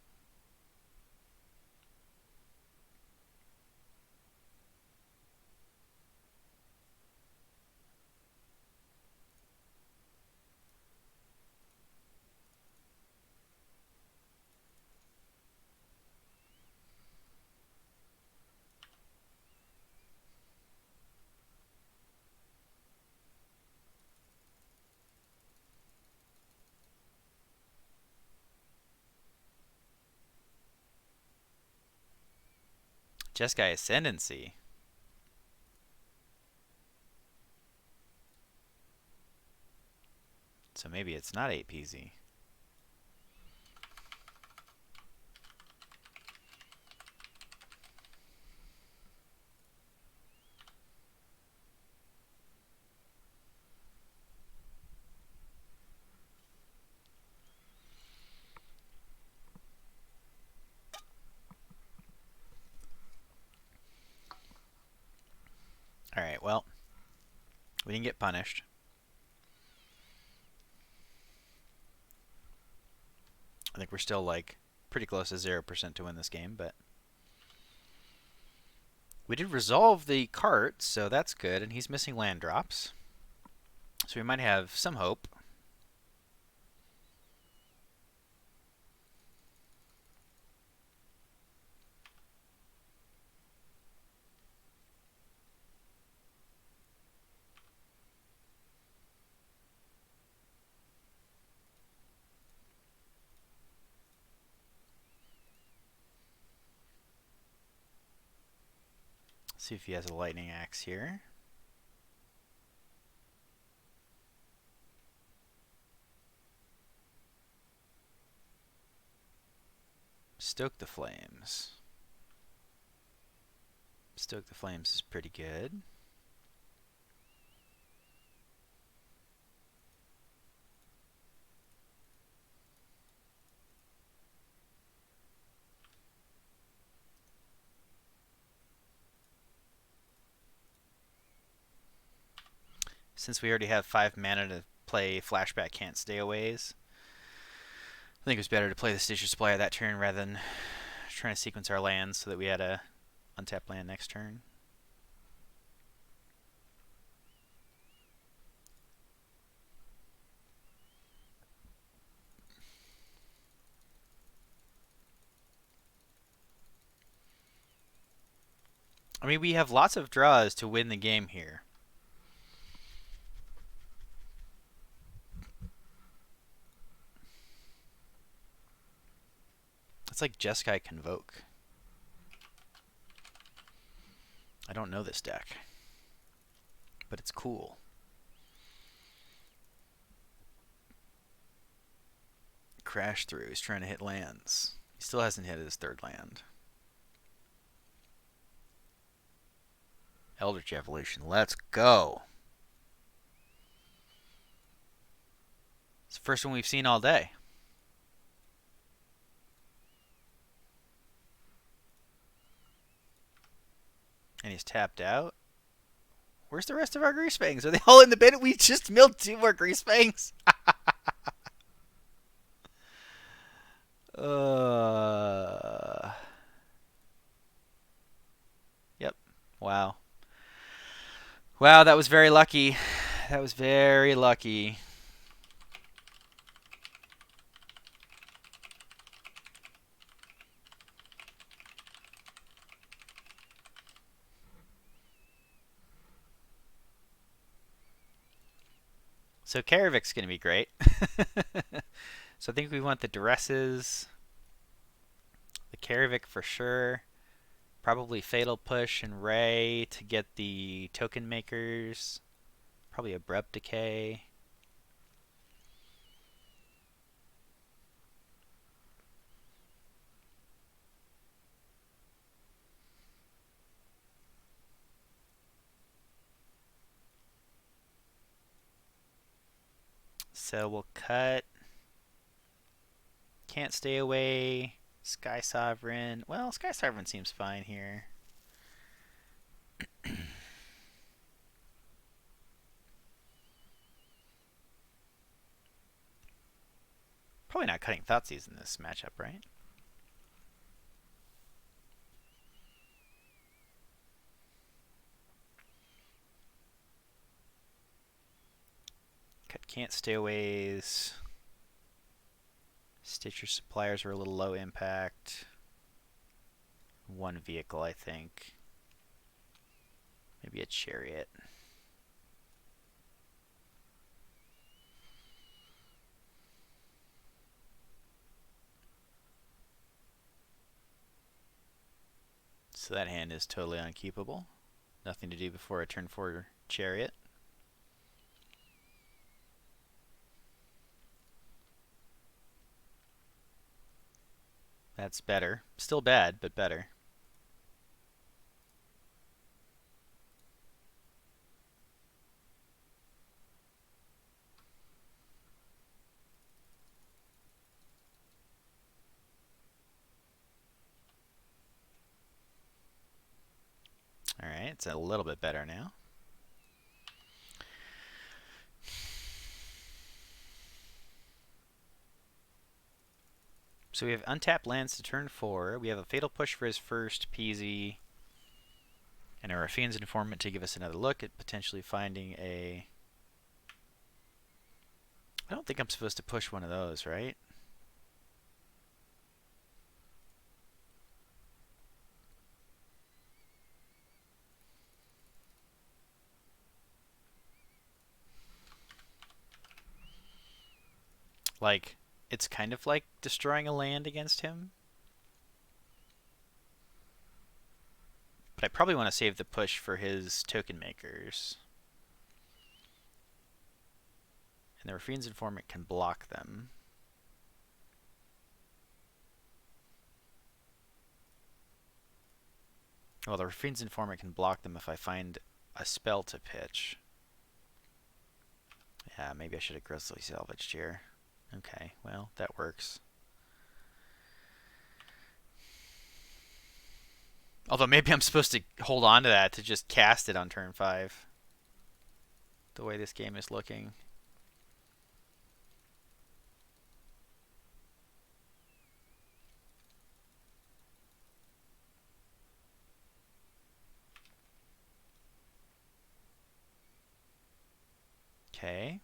Jeskai Ascendancy. So maybe it's not 8PZ. Alright, well, we didn't get punished. I think we're still like pretty close to 0% to win this game, but we did resolve the cart, so that's good, and he's missing land drops. So we might have some hope. See if he has a lightning axe here. Stoke the Flames. Stoke the Flames is pretty good. Since we already have 5 mana to play Flashback Can't Stay Aways, I think it was better to play the Stitcher Supplier that turn rather than trying to sequence our lands so that we had a untapped land next turn. I mean, we have lots of draws to win the game here. It's like Jeskai Convoke. I don't know this deck, but it's cool. Crash through. He's trying to hit lands. He still hasn't hit his third land. Eldritch Evolution. Let's go. It's the first one we've seen all day. And he's tapped out. Where's the rest of our Greasefangs? Are they all in the bin? We just milled 2 more Greasefangs. Yep. Wow. Wow, that was very lucky. That was very lucky. So Karavik's going to be great. So I think we want the Duresses. The Karavik for sure. Probably Fatal Push and Ray to get the token makers. Probably Abrupt Decay. So we'll cut. Can't Stay Away. Sky Sovereign. Well, Sky Sovereign seems fine here. Probably not cutting Thoughtseize in this matchup, right? Cut Can't Stay Aways. Stitcher Suppliers are a little low impact. 1 vehicle, I think. Maybe a Chariot. So that hand is totally unkeepable. Nothing to do before a turn 4 chariot. That's better. Still bad, but better. Alright, it's a little bit better now. So we have untapped lands to turn 4. We have a Fatal Push for his first Peasy. And a Raffine's Informant to give us another look at potentially finding a... I don't think I'm supposed to push one of those, right? Like, it's kind of like destroying a land against him. But I probably want to save the push for his token makers. And the Raffine's Informant can block them. Well, the Raffine's Informant can block them if I find a spell to pitch. Yeah, maybe I should have Grizzly salvaged here. Okay, well, that works. Although maybe I'm supposed to hold on to that to just cast it on turn 5. The way this game is looking. Okay.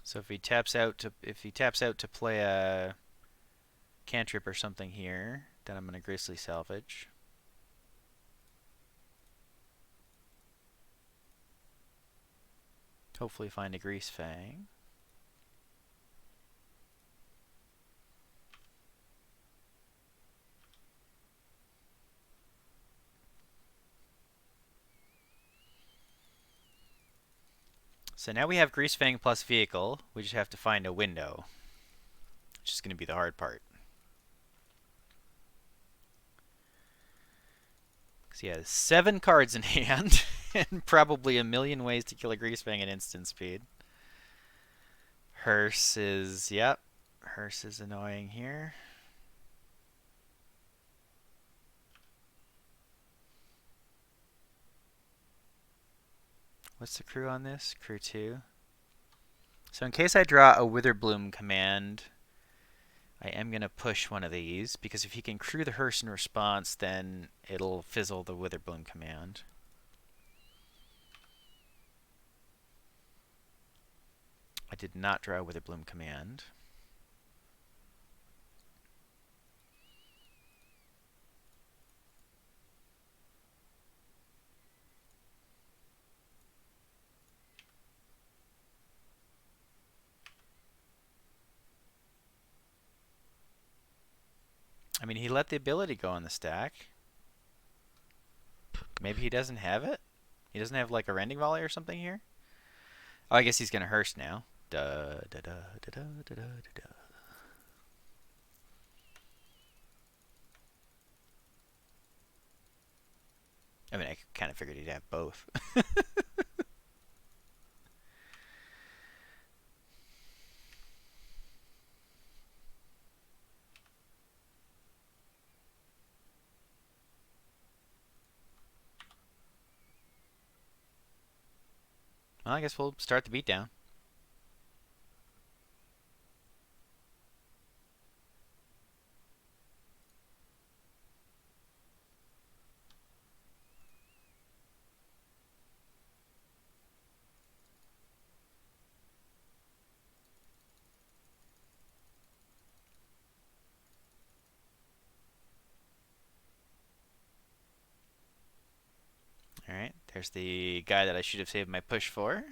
So if he taps out to play a cantrip or something here, then I'm gonna Grizzly salvage. Hopefully find a Greasefang. So now we have Greasefang plus vehicle. We just have to find a window, which is going to be the hard part. Because he has 7 cards in hand and probably a million ways to kill a Greasefang at instant speed. Hearse is, yep, Hearse is annoying here. What's the crew on this? Crew 2. So in case I draw a Witherbloom command, I am going to push one of these, because if he can crew the Hearse in response, then it'll fizzle the Witherbloom command. I did not draw a Witherbloom command. I mean, he let the ability go on the stack. Maybe he doesn't have it? He doesn't have like a Rending Volley or something here? Oh, I guess he's going to Hearse now. Da da da da da da da da. I mean, I kind of figured he'd have both. Well, I guess we'll start the beatdown. Alright, there's the guy that I should have saved my push for.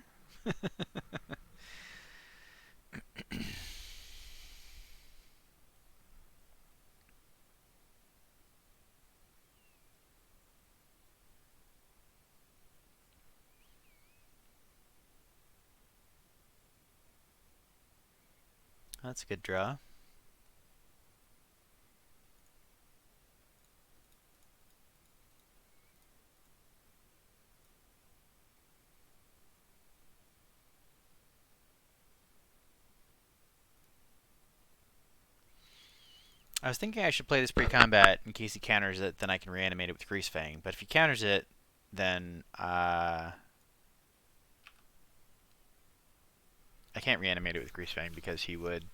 That's a good draw. I was thinking I should play this pre-combat in case he counters it, then I can reanimate it with Greasefang. But if he counters it, then I can't reanimate it with Greasefang because he would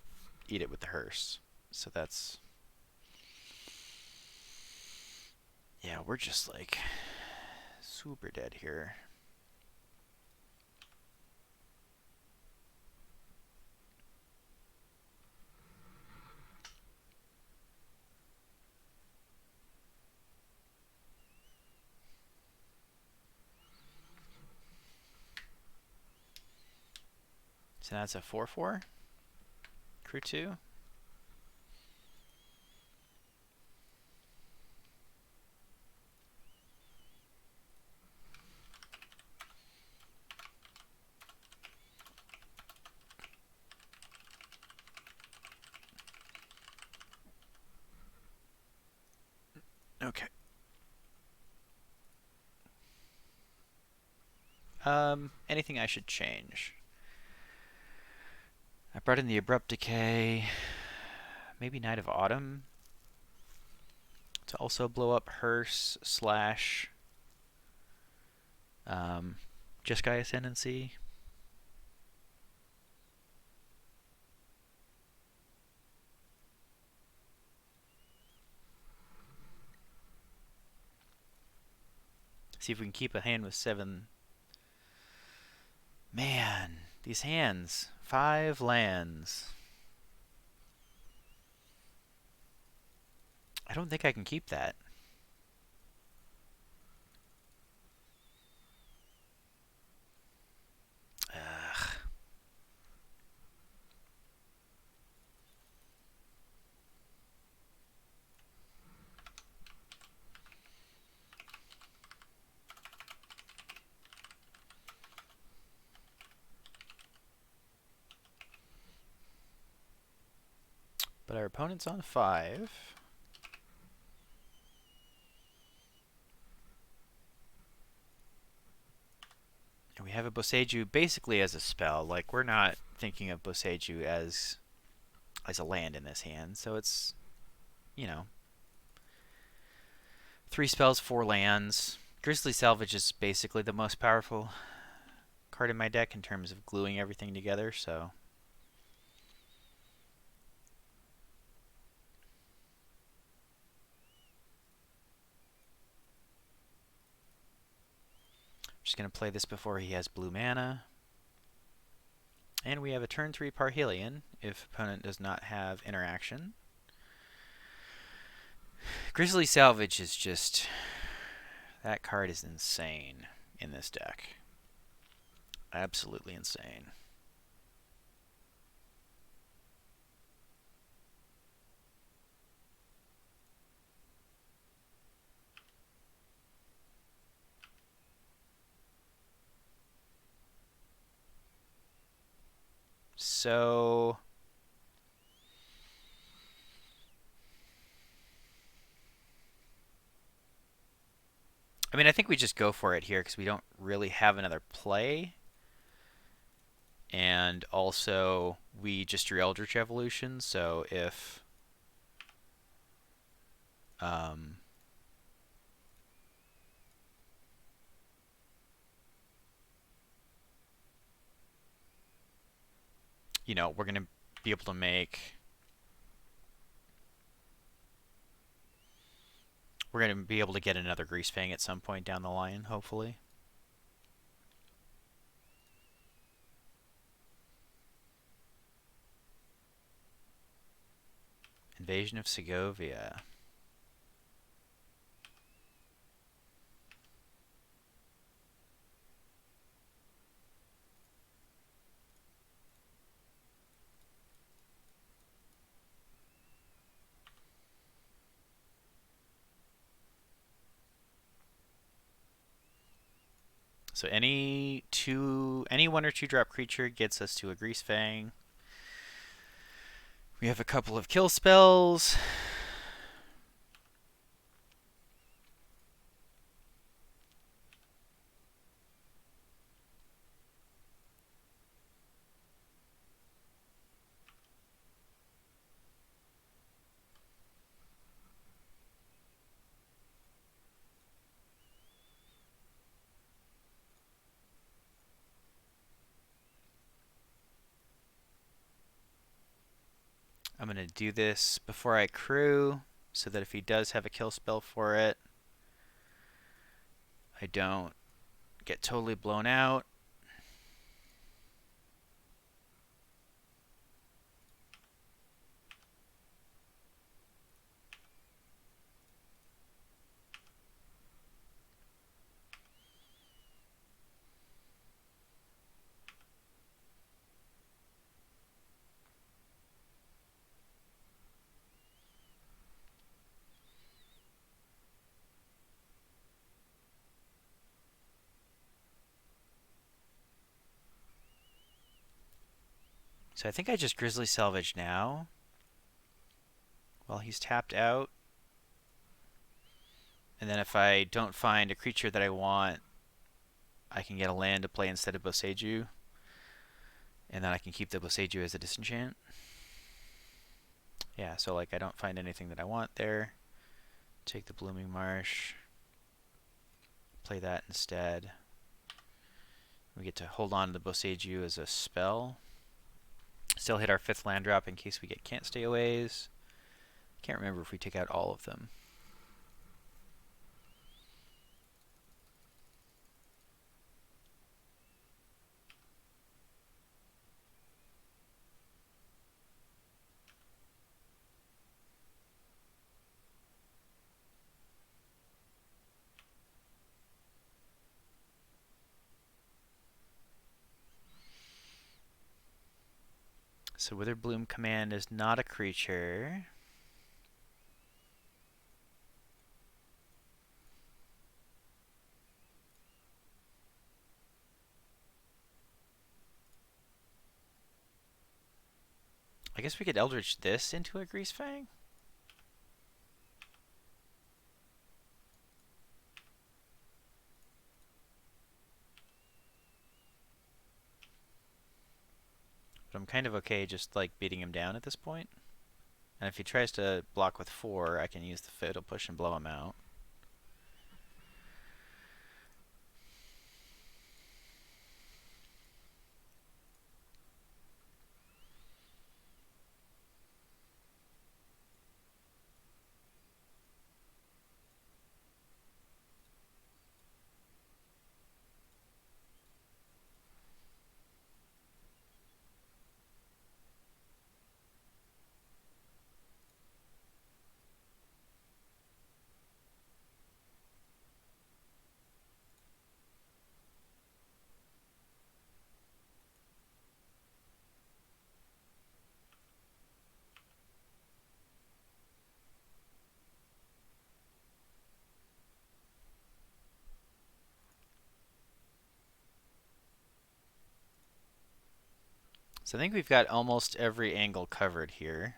eat it with the hearse. So that's... Yeah, we're just like super dead here. So that's a 4/4. Crew 2. Okay. Anything I should change? I brought in the Abrupt Decay. Maybe Night of Autumn to also blow up Hearse slash Jeskai Ascendancy. See if we can keep a hand with 7. Man, these hands. 5 lands. I don't think I can keep that. Ugh. But our opponent's on 5. And we have a Boseiju basically as a spell. Like, we're not thinking of Boseiju as a land in this hand. So it's, you know, 3 spells, 4 lands. Grizzly Salvage is basically the most powerful card in my deck in terms of gluing everything together, so... Just going to play this before he has blue mana. And we have a turn 3 Parhelion if opponent does not have interaction. Grizzly Salvage is just... That card is insane in this deck. Absolutely insane. So... I mean, I think we just go for it here because we don't really have another play. And also, we just drew Eldritch Evolution, so if... you know, we're going to be able to make... We're going to be able to get another Greasefang at some point down the line, hopefully. Invasion of Segovia. So any 1 or 2 drop creature gets us to a Greasefang. We have a couple of kill spells. I'm going to do this before I crew, so that if he does have a kill spell for it, I don't get totally blown out. So I think I just Grizzly Salvage now while he's tapped out. And then if I don't find a creature that I want, I can get a land to play instead of Boseiju. And then I can keep the Boseiju as a disenchant. Yeah, so like I don't find anything that I want there. Take the Blooming Marsh. Play that instead. We get to hold on to the Boseiju as a spell. Still hit our 5th land drop in case we get Can't Stay Aways. Can't remember if we take out all of them. So Witherbloom Command is not a creature. I guess we could Eldritch this into a Greasefang? But I'm kind of okay just like beating him down at this point. And if he tries to block with 4, I can use the Fatal Push and blow him out. So I think we've got almost every angle covered here.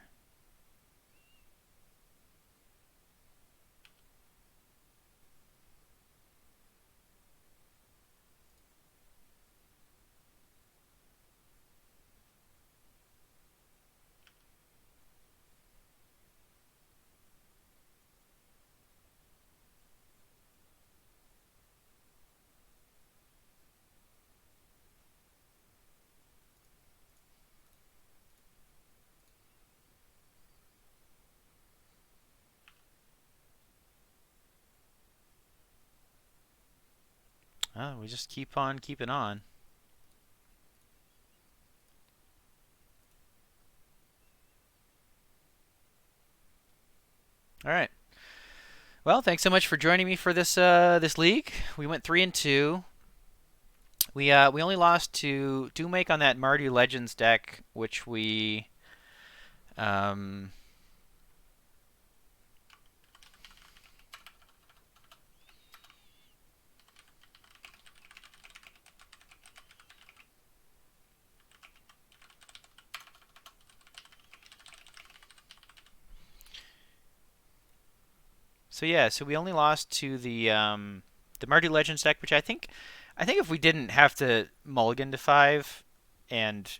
Oh, we just keep on keeping on. All right. Well, thanks so much for joining me for this league. We went 3-2. We only lost to Doomake on that Mardu Legends deck, which we um, So yeah, so we only lost to the Marty Legends deck, which I think if we didn't have to mulligan to 5, and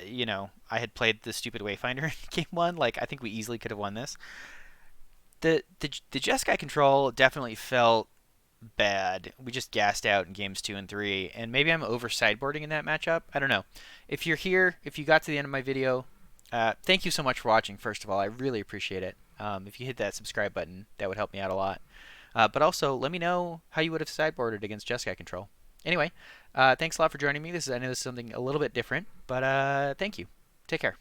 I had played the stupid Wayfinder in game one, like I think we easily could have won this. The Jeskai control definitely felt bad. We just gassed out in games 2 and 3, and maybe I'm over sideboarding in that matchup. I don't know. If you're here, if you got to the end of my video, thank you so much for watching. First of all, I really appreciate it. If you hit that subscribe button, that would help me out a lot. But also, let me know how you would have sideboarded against Jeskai control. Anyway, thanks a lot for joining me. I know this is something a little bit different, but thank you. Take care.